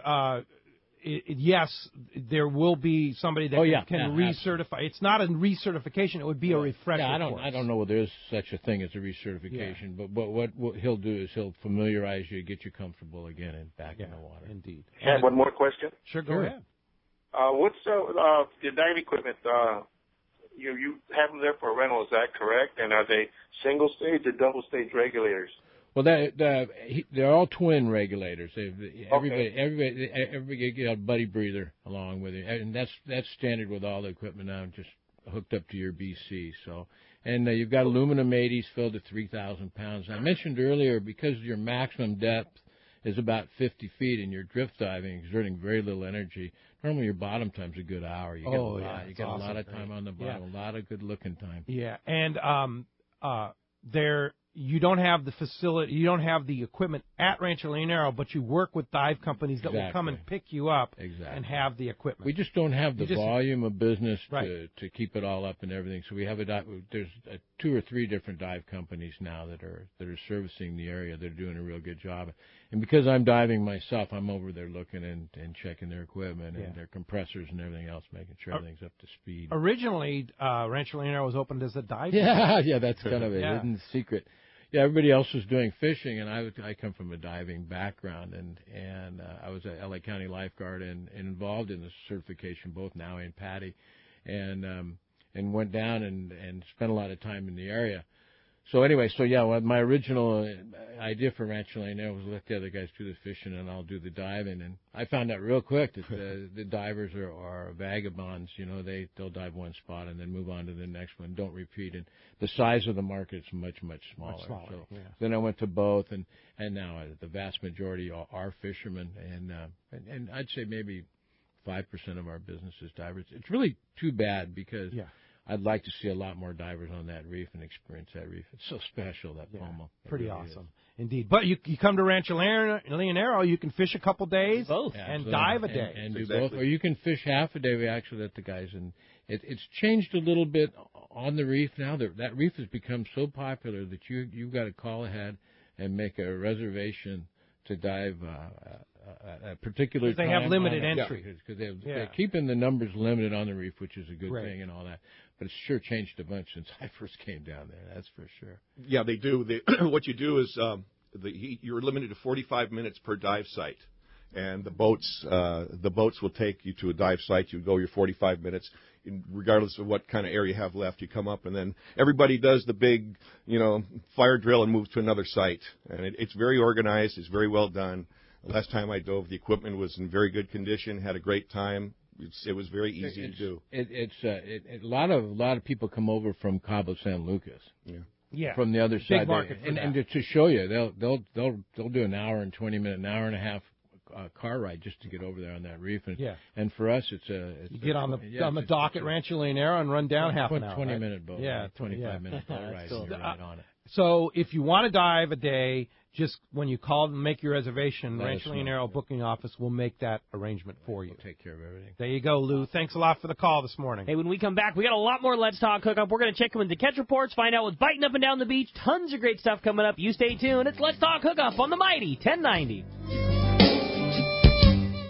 B: Yes, there will be somebody that can recertify. It's not a recertification; it would be a refresher.
H: Yeah, I don't know whether there is such a thing as a recertification, but what he'll do is he'll familiarize you, get you comfortable again, and back in the water.
B: Indeed.
R: I have one more question.
B: Sure, go ahead.
R: What's the dive equipment? You have them there for rental, is that correct? And are they single stage or double stage regulators?
H: Well, they're all twin regulators. Everybody get a buddy breather along with it, and that's standard with all the equipment now, just hooked up to your BC. So, and you've got aluminum 80s filled to 3,000 pounds. I mentioned earlier, because your maximum depth is about 50 feet, and you're drift diving, exerting very little energy. Normally, your bottom time's a good hour. You get a lot of time on the bottom, a lot of good looking time.
B: Yeah, and you don't have the facility, you don't have the equipment at Rancho Leonero, but you work with dive companies that will come and pick you up and have the equipment.
H: We just don't have the volume of business to keep it all up and everything. So we have there's 2 or 3 different dive companies now that are servicing the area. They're doing a real good job. And because I'm diving myself, I'm over there looking and checking their equipment and their compressors and everything else, making sure everything's up to speed.
B: Originally, Rancho Leonero was opened as a dive.
H: Yeah, that's kind of a hidden secret. Yeah, everybody else was doing fishing, and I come from a diving background, and I was a LA County lifeguard and involved in the certification, both now and Patty, and went down and spent a lot of time in the area. So anyway, my original idea for Rancho Leonero was let the other guys do the fishing and I'll do the diving. And I found out real quick that the divers are vagabonds. They'll dive one spot and then move on to the next one, don't repeat. And the size of the market is much, much smaller. Then I went to both, and now the vast majority are fishermen. And I'd say maybe 5% of our business is divers. It's really too bad because I'd like to see a lot more divers on that reef and experience that reef. It's so special, that Pomo.
B: Pretty really awesome. Indeed. But you come to Rancho Leonero, you can fish a couple days and dive a day.
H: And do both. Or you can fish half a day. We actually let the guys in. It's changed a little bit on the reef now. That reef has become so popular that you've got to call ahead and make a reservation to dive a particular time.
B: They have limited entry.
H: Because they're keeping the numbers limited on the reef, which is a good thing and all that. But it's sure changed a bunch since I first came down there. That's for sure.
J: Yeah, they do. What you do is you're limited to 45 minutes per dive site, and the boats will take you to a dive site. You go your 45 minutes, regardless of what kind of area you have left. You come up, and then everybody does the big, fire drill and moves to another site. And it's very organized. It's very well done. The last time I dove, the equipment was in very good condition. Had a great time. It was very easy to do.
H: A lot of people come over from Cabo San Lucas.
B: Yeah.
H: From the other
B: Big
H: side.
B: Market
H: And to show you, they'll do an hour and 20 minutes, an hour and a half car ride just to get over there on that reef. And,
B: yeah.
H: And for us, it's
B: you get on the dock at Rancho Leonero and run down half an hour.
H: 20-minute boat.
B: Yeah,
H: 25-minute boat ride.
B: Cool.
H: And you're right on it.
B: So if you want to dive a day, just when you call and make your reservation, Rancho Leonero booking office will make that arrangement for you.
H: We'll take care of everything.
B: There you go, Lou. Thanks a lot for the call this morning.
F: Hey, when we come back, we got a lot more Let's Talk Hookup. We're going to check in with the catch reports, find out what's biting up and down the beach. Tons of great stuff coming up. You stay tuned. It's Let's Talk Hookup on the Mighty 1090.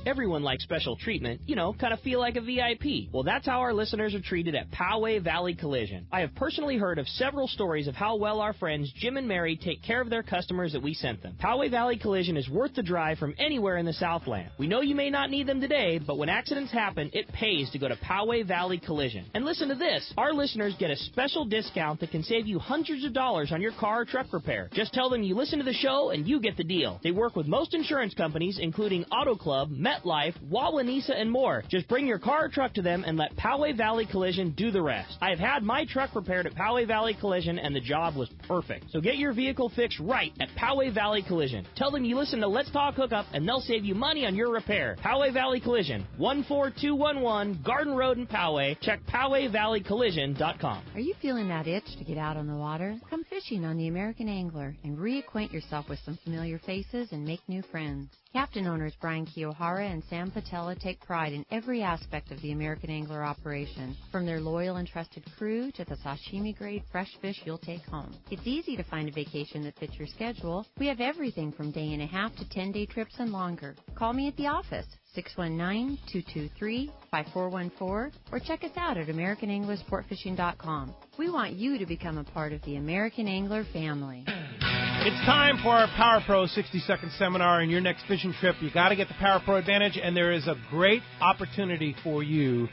F: Everyone likes special treatment, kind of feel like a VIP. Well, that's how our listeners are treated at Poway Valley Collision. I have personally heard of several stories of how well our friends Jim and Mary take care of their customers that we sent them. Poway Valley Collision is worth the drive from anywhere in the Southland. We know you may not need them today, but when accidents happen, it pays to go to Poway Valley Collision. And listen to this. Our listeners get a special discount that can save you hundreds of dollars on your car or truck repair. Just tell them you listen to the show and you get the deal. They work with most insurance companies, including Auto Club, MetLife, Wawanesa, and more. Just bring your car or truck to them and let Poway Valley Collision do the rest. I have had my truck repaired at Poway Valley Collision, and the job was perfect. So get your vehicle fixed right at Poway Valley Collision. Tell them you listen to Let's Talk Hookup, and they'll save you money on your repair. Poway Valley Collision, 14211 Garden Road in Poway. Check PowayValleyCollision.com.
S: Are you feeling that itch to get out on the water? Come fishing on the American Angler and reacquaint yourself with some familiar faces and make new friends. Captain owners Brian Kiyohara and Sam Patella take pride in every aspect of the American Angler operation, from their loyal and trusted crew to the sashimi-grade fresh fish you'll take home. It's easy to find a vacation that fits your schedule. We have everything from day and a half to 10-day trips and longer. Call me at the office, 619-223-5414, or check us out at AmericanAnglerSportFishing.com. We want you to become a part of the American Angler family.
B: It's time for our Power Pro 60-second seminar. In your next fishing trip, you got to get the Power Pro Advantage, and there is a great opportunity for you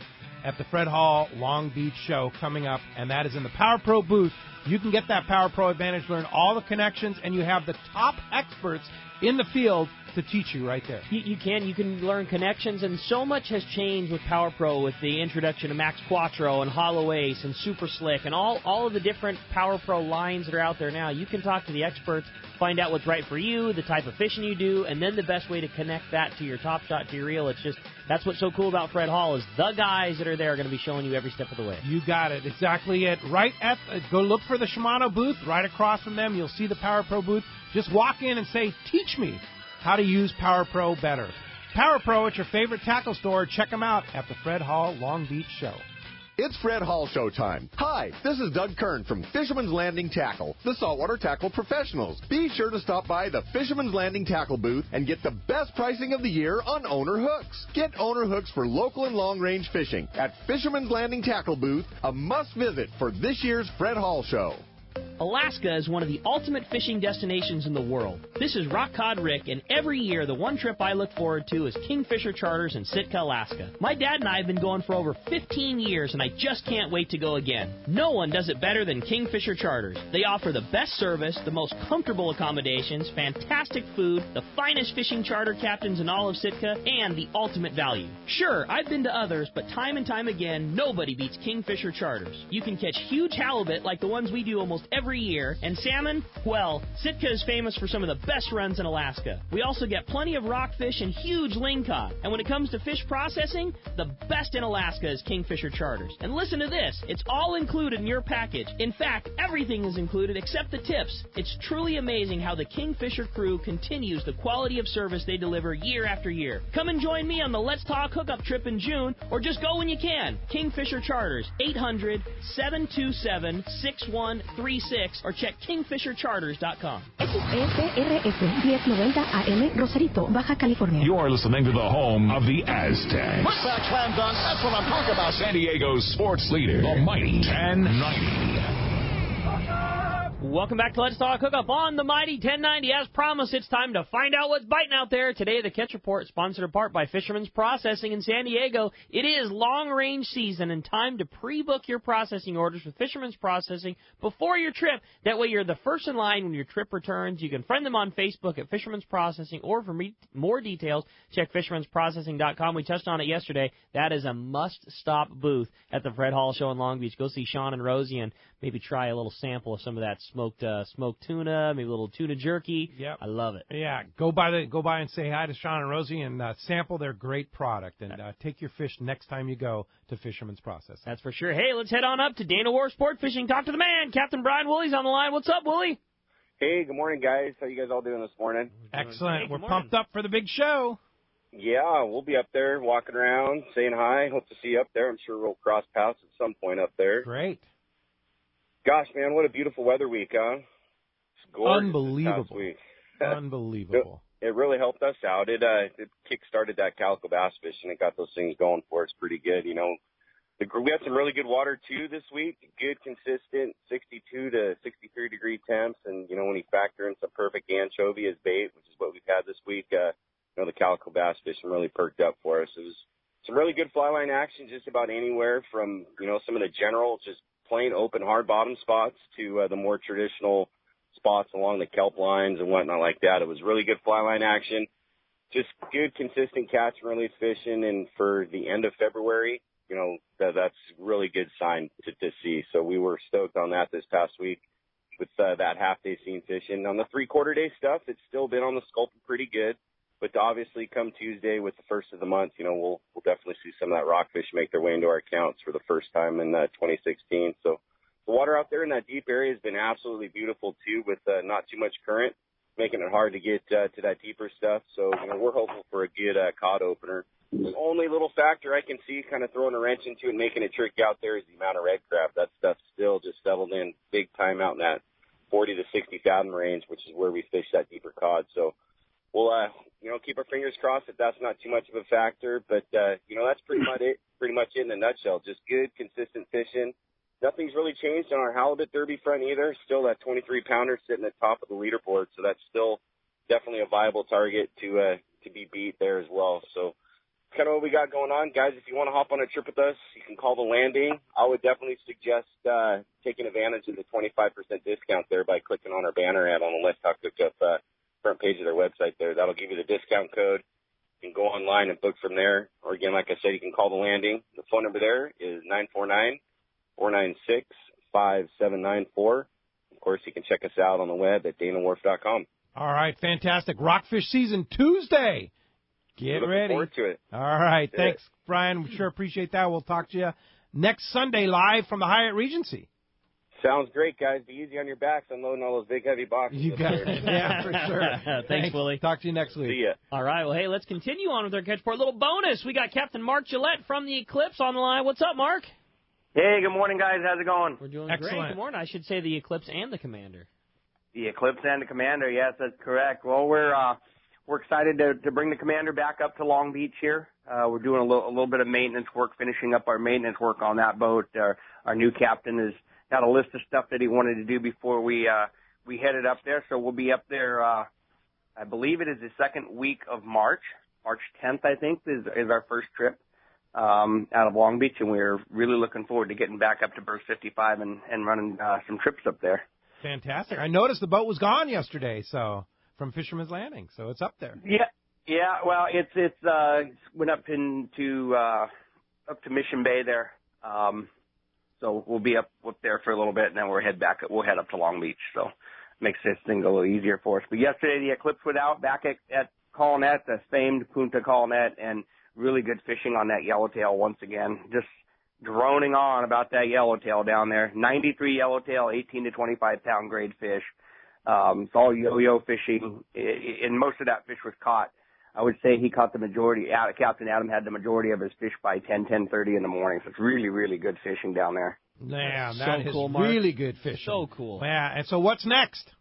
B: at the Fred Hall Long Beach show coming up, and that is in the Power Pro booth. You can get that Power Pro Advantage, learn all the connections, and you have the top experts in the field to teach you right there.
F: You can learn connections, and so much has changed with Power Pro with the introduction of Max Quattro and Hollow Ace and Super Slick and all of the different Power Pro lines that are out there now. You can talk to the experts, find out what's right for you, the type of fishing you do, and then the best way to connect that to your Top Shot, to your reel. That's what's so cool about Fred Hall is the guys that are there are going to be showing you every step of the way.
B: You got it. Exactly it. Go look for the Shimano booth. Right across from them, you'll see the Power Pro booth. Just walk in and say, teach me how to use Power Pro better. Power Pro at your favorite tackle store. Check them out at the Fred Hall Long Beach show.
M: It's Fred Hall show time. Hi, this is Doug Kern from Fisherman's Landing Tackle, the saltwater tackle professionals. Be sure to stop by the Fisherman's Landing Tackle booth and get the best pricing of the year on owner hooks. Get owner hooks for local and long-range fishing at Fisherman's Landing Tackle booth, a must-visit for this year's Fred Hall show.
F: Alaska is one of the ultimate fishing destinations in the world. This is Rock Cod Rick, and every year the one trip I look forward to is Kingfisher Charters in Sitka, Alaska. My dad and I have been going for over 15 years, and I just can't wait to go again. No one does it better than Kingfisher Charters. They offer the best service, the most comfortable accommodations, fantastic food, the finest fishing charter captains in all of Sitka, and the ultimate value. Sure, I've been to others, but time and time again, nobody beats Kingfisher Charters. You can catch huge halibut like the ones we do almost every year, and salmon, well, Sitka is famous for some of the best runs in Alaska. We also get plenty of rockfish and huge lingcod. And when it comes to fish processing, the best in Alaska is Kingfisher Charters. And listen to this, it's all included in your package. In fact, everything is included except the tips. It's truly amazing how the Kingfisher crew continues the quality of service they deliver year after year. Come and join me on the Let's Talk Hookup trip in June, or just go when you can. Kingfisher Charters, 800-727-6136, or check KingfisherCharters.com.
T: XSRS 1090 AM, Rosarito, Baja California.
N: You are listening to the home of the Aztecs.
U: Put that slam dunk. That's what I'm talking about.
N: San Diego's sports leader, the Mighty 1090.
F: Welcome back to Let's Talk Hookup on the Mighty 1090. As promised, it's time to find out what's biting out there. Today, the Catch Report, sponsored in part by Fisherman's Processing in San Diego. It is long-range season and time to pre-book your processing orders with Fisherman's Processing before your trip. That way, you're the first in line when your trip returns. You can friend them on Facebook at Fisherman's Processing, or for more details, check Fisherman'sProcessing.com. We touched on it yesterday. That is a must-stop booth at the Fred Hall Show in Long Beach. Go see Sean and Rosie and maybe try a little sample of some of that smoked tuna, maybe a little tuna jerky.
B: Yep.
F: I love it.
B: Yeah, go by and say hi to Sean and Rosie and sample their great product, and take your fish next time you go to Fisherman's Processing.
F: That's for sure. Hey, let's head on up to Dana Wharf Sport Fishing. Talk to the man, Captain Brian Woolley's on the line. What's up, Woolley?
A: Hey, good morning, guys. How you guys all doing this morning?
B: Excellent. We're pumped up for the big show.
A: Yeah, we'll be up there walking around, saying hi. Hope to see you up there. I'm sure we'll cross paths at some point up there.
B: Great.
A: Gosh, man, what a beautiful weather week, huh? It's gorgeous.
B: Unbelievable.
A: This past week.
B: Unbelievable.
A: It really helped us out. It kick-started that calico bass fishing and got those things going for us pretty good. You know, we had some really good water, too, this week. Good, consistent 62 to 63-degree temps. And, you know, when you factor in some perfect anchovy as bait, which is what we've had this week, you know, the calico bass fishing really perked up for us. It was some really good fly line action just about anywhere from, you know, some of the general just plain open hard bottom spots to the more traditional spots along the kelp lines and whatnot like that. It was really good fly line action, just good consistent catch and release fishing. And for the end of February, you know, that's really good sign to see. So we were stoked on that this past week with that half day scene fishing. On the 3/4 day stuff, it's still been on the sculpin pretty good. But obviously, come Tuesday with the first of the month, you know, we'll definitely see some of that rockfish make their way into our accounts for the first time in 2016. So the water out there in that deep area has been absolutely beautiful, too, with not too much current, making it hard to get to that deeper stuff. So, you know, we're hopeful for a good cod opener. The only little factor I can see kind of throwing a wrench into it and making it tricky out there is the amount of red crab. That stuff's still just settled in big time out in that 40 to 60 fathom range, which is where we fish that deeper cod. So we'll, you know, keep our fingers crossed that that's not too much of a factor. But, you know, that's pretty much it in a nutshell. Just good, consistent fishing. Nothing's really changed on our halibut derby front either. Still that 23-pounder sitting at the top of the leaderboard. So that's still definitely a viable target to be beat there as well. So kind of what we got going on. Guys, if you want to hop on a trip with us, you can call the landing. I would definitely suggest taking advantage of the 25% discount there by clicking on our banner ad on the Let's Talk Hookup front page of their website there. That'll give you the discount code. You can go online and book from there. Or again, like I said, you can call the landing. The phone number there is 949-496-5794. Of course, you can check us out on the web at danawharf.com.
B: All right, fantastic. Rockfish season Tuesday. Get
A: Looking
B: ready.
A: forward to it.
B: All right, thanks, Brian. We sure appreciate that. We'll talk to you next Sunday live from the Hyatt Regency.
A: Sounds great, guys. Be easy on your backs unloading all those big, heavy boxes.
B: You got it. Yeah, for sure.
F: Thanks, Willie.
B: Talk to you next week.
A: See ya.
F: All right, well, hey, let's continue on with our Catch Report. Little bonus. We got Captain Mark Gillette from the Eclipse on the line. What's up, Mark?
V: Hey, good morning, guys. How's it going?
F: We're doing great. Good morning. I should say the Eclipse and the Commander.
V: The Eclipse and the Commander, yes, that's correct. Well, we're excited to bring the Commander back up to Long Beach here. We're doing a little bit of maintenance work, finishing up our maintenance work on that boat. Our new captain has got a list of stuff that he wanted to do before we headed up there. So we'll be up there. I believe it is the second week of March. March 10th, I think, is our first trip out of Long Beach, and we're really looking forward to getting back up to berth 55 and running some trips up there.
B: Fantastic. I noticed the boat was gone yesterday, so from Fisherman's Landing, so it's up there.
V: Yeah. Well, it's went up up to Mission Bay there. So we'll be up there for a little bit, and then we'll head up to Long Beach. So makes this thing a little easier for us. But yesterday the Eclipse went out back at Colonette, the famed Punta Colonette, and really good fishing on that yellowtail once again. Just droning on about that yellowtail down there. 93 yellowtail, 18 to 25 pound grade fish. It's all yo-yo fishing, and most of that fish was caught. I would say he caught the majority. Captain Adam had the majority of his fish by 10:30 in the morning. So it's really, really good fishing down there.
B: Yeah, that is
F: cool, Mark.
B: really good fishing.
F: So cool.
B: Yeah, and so what's next?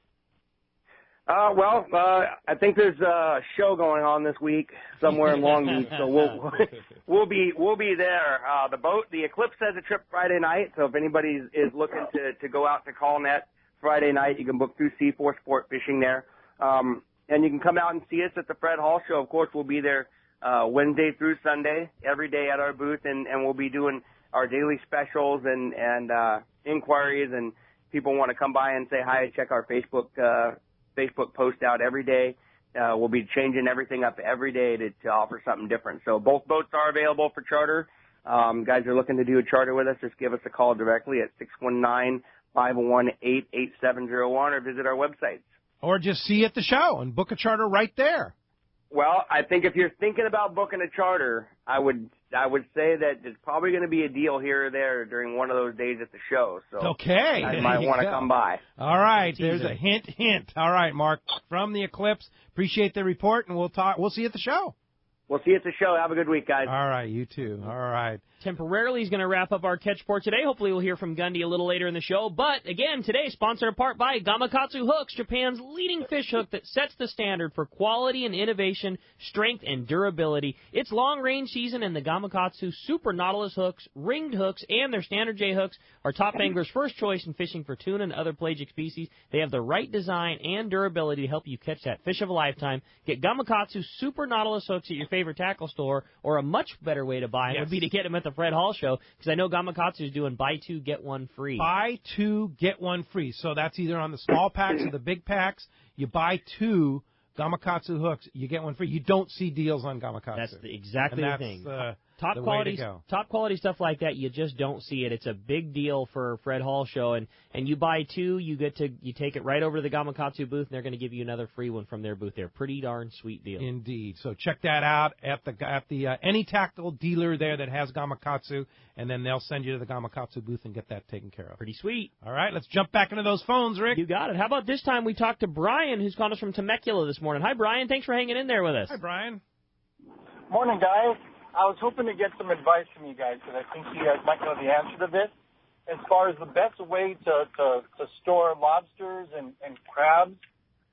V: I think there's a show going on this week somewhere in Long Beach, so we'll be there. The Eclipse has a trip Friday night, so if anybody is looking to go out to Colonette Friday night, you can book through C4 Sport Fishing there. And you can come out and see us at the Fred Hall Show. Of course, we'll be there Wednesday through Sunday, every day at our booth, and we'll be doing our daily specials and inquiries, and people want to come by and say hi, check our Facebook post out every day. We'll be changing everything up every day to offer something different. So both boats are available for charter. Guys are looking to do a charter with us, just give us a call directly at 501-88701 or visit our website.
B: Or just see you at the show and book a charter right there.
V: Well, I think if you're thinking about booking a charter, I would say that there's probably going to be a deal here or there during one of those days at the show. So
B: okay,
V: I might want to come by.
B: All right, there's a hint. All right, Mark, from the Eclipse. Appreciate the report, and we'll talk. We'll see you at the show.
V: We'll see you at the show. Have a good week, guys.
B: All right, you too. All right.
F: Temporarily, he's going to wrap up our catch report today. Hopefully, we'll hear from Gundy a little later in the show. But, again, today, sponsored in part by Gamakatsu Hooks, Japan's leading fish hook that sets the standard for quality and innovation, strength, and durability. It's long-range season, and the Gamakatsu Super Nautilus hooks, ringed hooks, and their standard J hooks are top anglers' first choice in fishing for tuna and other pelagic species. They have the right design and durability to help you catch that fish of a lifetime. Get Gamakatsu Super Nautilus hooks at your favorite tackle store, or a much better way to buy them would be to get them at the Fred Hall Show, because I know Gamakatsu is doing buy two, get one free.
B: Buy two, get one free. So that's either on the small packs or the big packs. You buy two Gamakatsu hooks, you get one free. You don't see deals on Gamakatsu.
F: That's exactly the thing. Top quality stuff like that, you just don't see it. It's a big deal for Fred Hall Show, and you buy two, you take it right over to the Gamakatsu booth, and they're going to give you another free one from their booth. They're pretty darn sweet deal.
B: Indeed. So check that out at the any tackle dealer there that has Gamakatsu, and then they'll send you to the Gamakatsu booth and get that taken care of.
F: Pretty sweet.
B: All right, let's jump back into those phones, Rick.
F: You got it. How about this time we talked to Brian, who's calling us from Temecula this morning. Hi, Brian. Thanks for hanging in there with us.
B: Hi, Brian.
C: Morning, guys. I was hoping to get some advice from you guys, because I think you guys might know the answer to this. As far as the best way to store lobsters and crabs,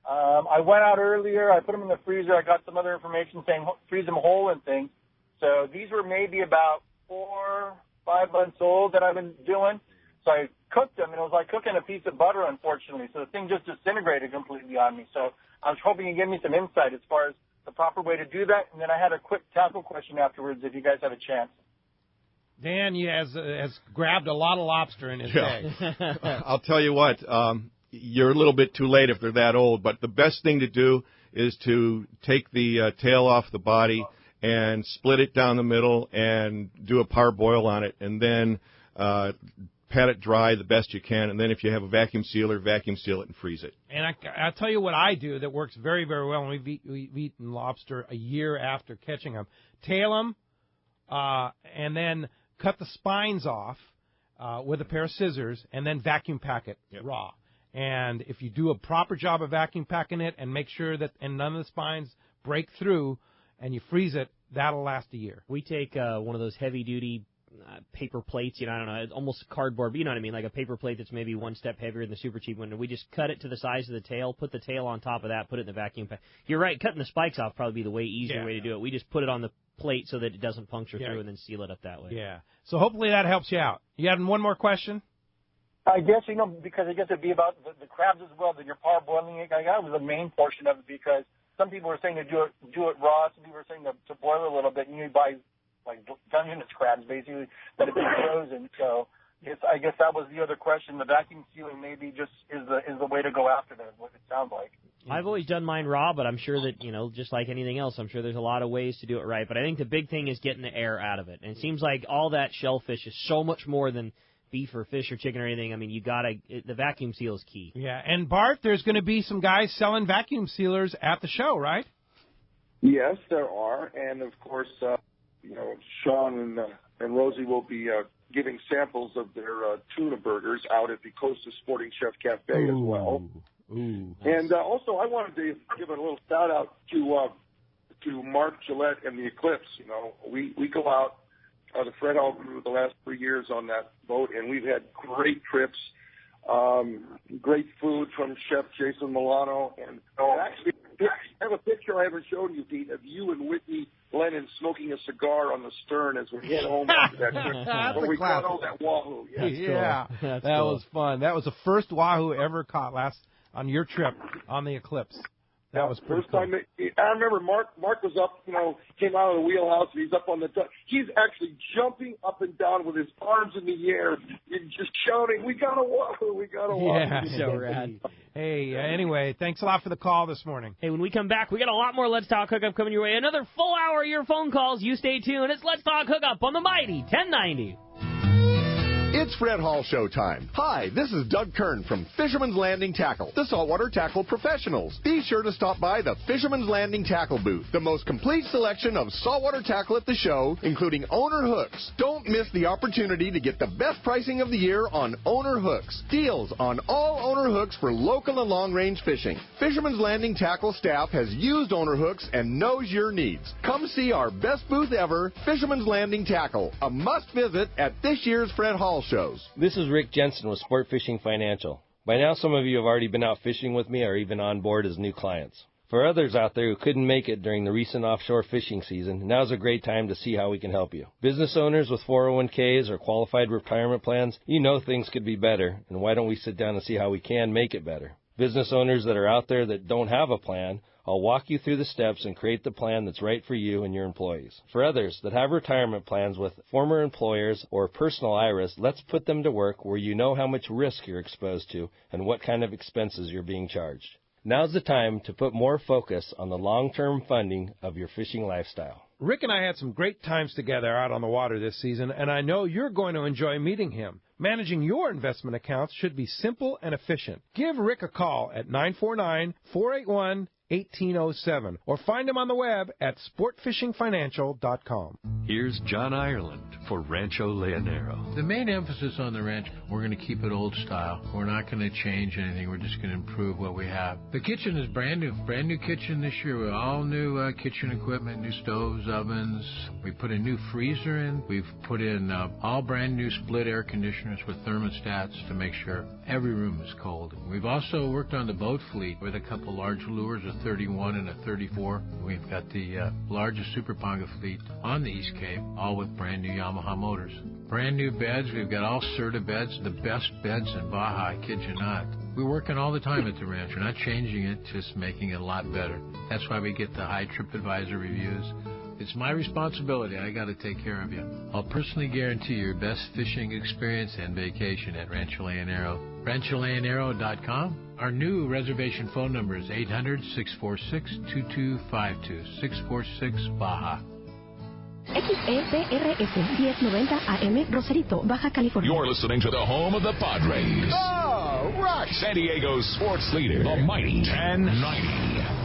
C: I went out earlier. I put them in the freezer. I got some other information saying freeze them whole and things. So these were maybe about 4 or 5 months old that I've been doing. So I cooked them, and it was like cooking a piece of butter, unfortunately. So the thing just disintegrated completely on me. So I was hoping you could give me some insight as far as the proper way to do that. And then I had a quick tackle question afterwards if you guys have a chance.
B: Dan has grabbed a lot of lobster in his day.
J: I'll tell you what, you're a little bit too late if they're that old, but the best thing to do is to take the tail off the body and split it down the middle and do a parboil on it, and then pat it dry the best you can, and then if you have a vacuum seal it and freeze it.
B: And I'll tell you what I do that works very, very well, and we've eaten lobster a year after catching them. Tail them, and then cut the spines off with a pair of scissors, and then vacuum pack it raw. And if you do a proper job of vacuum packing it and make sure that none of the spines break through, and you freeze it, that'll last a year.
F: We take one of those heavy-duty paper plates, I don't know, it's almost cardboard, but you know what I mean, like a paper plate that's maybe one step heavier than the super cheap one. And we just cut it to the size of the tail, put the tail on top of that, put it in the vacuum pack. You're right, cutting the spikes off probably be the easier way to do it. We just put it on the plate so that it doesn't puncture through and then seal it up that way.
B: Yeah. So hopefully that helps you out. You had one more question?
C: I guess, because I guess it'd be about the crabs as well, that you're parboiling it. That was the main portion of it, because some people were saying to do it raw, some people were saying to boil it a little bit, and you buy like Dungeness crabs, basically, that have been frozen. So I guess that was the other question. The vacuum sealing maybe just is the way to go after that, what it sounds like.
F: I've always done mine raw, but I'm sure that, just like anything else, I'm sure there's a lot of ways to do it right. But I think the big thing is getting the air out of it. And it seems like all that shellfish is so much more than beef or fish or chicken or anything. I mean, the vacuum seal is key.
B: Yeah, and Bart, there's going to be some guys selling vacuum sealers at the show, right?
G: Yes, there are. And, of course, Sean and Rosie will be giving samples of their tuna burgers out at the Costa Sporting Chef Cafe as well.
B: Ooh.
G: And also, I wanted to give a little shout out to Mark Gillette and the Eclipse. We go out, the Fred Hall crew, the last 3 years on that boat, and we've had great trips, great food from Chef Jason Milano. And actually, I have a picture I haven't shown you, Pete, of you and Whitney Lennon smoking a cigar on the stern as we head home after that trip. When we caught all that wahoo.
B: Yeah, that was fun. That was the first wahoo ever caught on your trip on the Eclipse. That was pretty
G: first time. I remember Mark was up, came out of the wheelhouse, and he's up on the deck. He's actually jumping up and down with his arms in the air and just shouting, "We got a wahoo! We got a wahoo!"
B: Yeah,
F: so rad.
B: Hey, anyway, thanks a lot for the call this morning.
F: Hey, when we come back, we got a lot more Let's Talk Hookup coming your way. Another full hour of your phone calls. You stay tuned. It's Let's Talk Hookup on the mighty 1090.
M: It's Fred Hall Show time. Hi, this is Doug Kern from Fisherman's Landing Tackle, the saltwater tackle professionals. Be sure to stop by the Fisherman's Landing Tackle booth, the most complete selection of saltwater tackle at the show, including owner hooks. Don't miss the opportunity to get the best pricing of the year on owner hooks. Deals on all owner hooks for local and long-range fishing. Fisherman's Landing Tackle staff has used owner hooks and knows your needs. Come see our best booth ever, Fisherman's Landing Tackle, a must-visit at this year's Fred Hall shows.
D: This is Rick Jensen with Sport Fishing Financial. By now, some of you have already been out fishing with me or even on board as new clients. For others out there who couldn't make it during the recent offshore fishing season, now's a great time to see how we can help you. Business owners with 401ks or qualified retirement plans, you know things could be better, and why don't we sit down and see how we can make it better? Business owners that are out there that don't have a plan, I'll walk you through the steps and create the plan that's right for you and your employees. For others that have retirement plans with former employers or personal IRAs, let's put them to work where you know how much risk you're exposed to and what kind of expenses you're being charged. Now's the time to put more focus on the long-term funding of your fishing lifestyle.
B: Rick and I had some great times together out on the water this season, and I know you're going to enjoy meeting him. Managing your investment accounts should be simple and efficient. Give Rick a call at 949-481-1807 or find him on the web at sportfishingfinancial.com.
K: Here's John Ireland for Rancho Leonero.
H: The main emphasis on the ranch, we're going to keep it old style. We're not going to change anything. We're just going to improve what we have. The kitchen is brand new kitchen this year with all new kitchen equipment, new stoves, ovens. We put a new freezer in. We've put in all brand new split air conditioners with thermostats to make sure every room is cold. We've also worked on the boat fleet with a couple large lures, a 31 and a 34. We've got the largest Super Ponga fleet on the East Cape, all with brand new Yamaha motors. Brand new beds. We've got all Serta beds, the best beds in Baja, I kid you not. We're working all the time at the ranch. We're not changing it, just making it a lot better. That's why we get the high TripAdvisor reviews. It's my responsibility. I got to take care of you. I'll personally guarantee your best fishing experience and vacation at Rancho Leonero. RanchoLeonero.com. Our new reservation phone number is 800-646-2252, 646-BAJA.
T: XEPRS 1090 AM, Rosarito, Baja California.
N: You're listening to the home of the Padres.
M: Oh, rock!
N: San Diego's sports leader, the mighty 1090.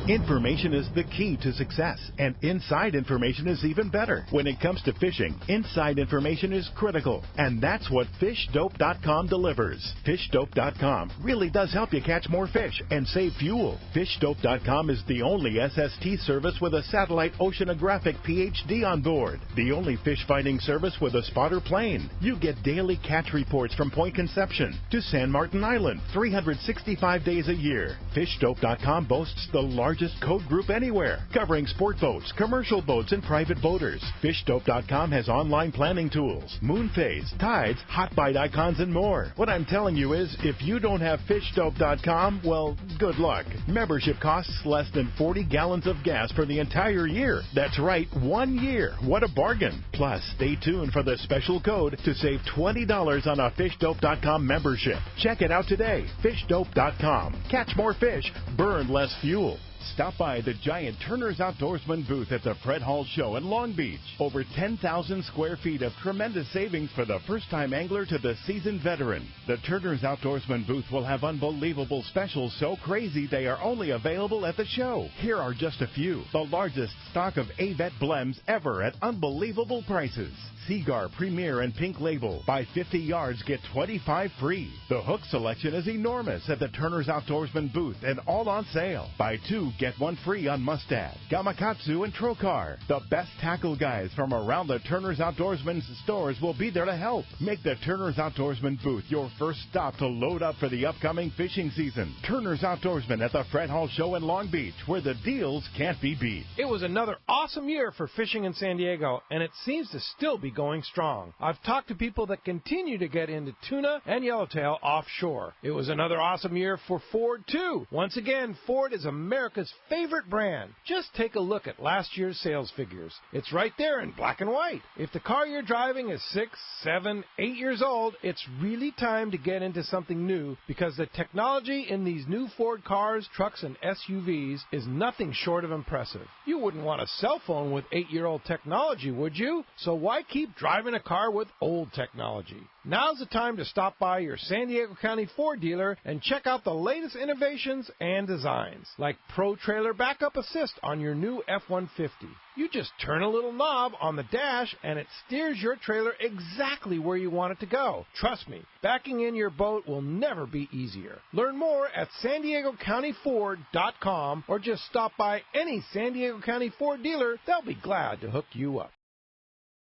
E: Information is the key to success, and inside information is even better. When it comes to fishing, inside information is critical, and that's what FishDope.com delivers. FishDope.com really does help you catch more fish and save fuel. FishDope.com is the only SST service with a satellite oceanographic PhD on board, the only fish finding service with a spotter plane. You get daily catch reports from Point Conception to San Martin Island, 365 days a year. FishDope.com boasts the largest code group anywhere, covering sport boats, commercial boats, and private boaters. FishDope.com has online planning tools, moon phase, tides, hot bite icons, and more. What I'm telling you is, if you don't have FishDope.com, well, good luck. Membership costs less than 40 gallons of gas for the entire year. That's right, 1 year. What a bargain. Plus, stay tuned for the special code to save $20 on a FishDope.com membership. Check it out today. FishDope.com. Catch more fish, burn less fuel. Stop by the giant Turner's Outdoorsman booth at the Fred Hall Show in Long Beach. Over 10,000 square feet of tremendous savings for the first-time angler to the seasoned veteran. The Turner's Outdoorsman booth will have unbelievable specials so crazy they are only available at the show. Here are just a few. The largest stock of Avet Blems ever at unbelievable prices. Seagar Premier and Pink Label. Buy 50 yards, get 25 free. The hook selection is enormous at the Turner's Outdoorsman booth and all on sale. Buy 2, get 1 free on Mustad, Gamakatsu, and Trokar. The best tackle guys from around the Turner's Outdoorsman stores will be there to help. Make the Turner's Outdoorsman booth your first stop to load up for the upcoming fishing season. Turner's Outdoorsman at the Fred Hall Show in Long Beach, where the deals can't be beat.
B: It was another awesome year for fishing in San Diego, and it seems to still be going strong. I've talked to people that continue to get into tuna and yellowtail offshore. It was another awesome year for Ford, too. Once again, Ford is America's favorite brand. Just take a look at last year's sales figures. It's right there in black and white. If the car you're driving is 6, 7, 8 years old, it's really time to get into something new, because the technology in these new Ford cars, trucks, and SUVs is nothing short of impressive. You wouldn't want a cell phone with 8-year-old technology, would you? So why keep keep driving a car with old technology. Now's the time to stop by your San Diego County Ford dealer and check out the latest innovations and designs, like Pro Trailer Backup Assist on your new F-150. You just turn a little knob on the dash and it steers your trailer exactly where you want it to go. Trust me, backing in your boat will never be easier. Learn more at SanDiegoCountyFord.com or just stop by any San Diego County Ford dealer. They'll be glad to hook you up.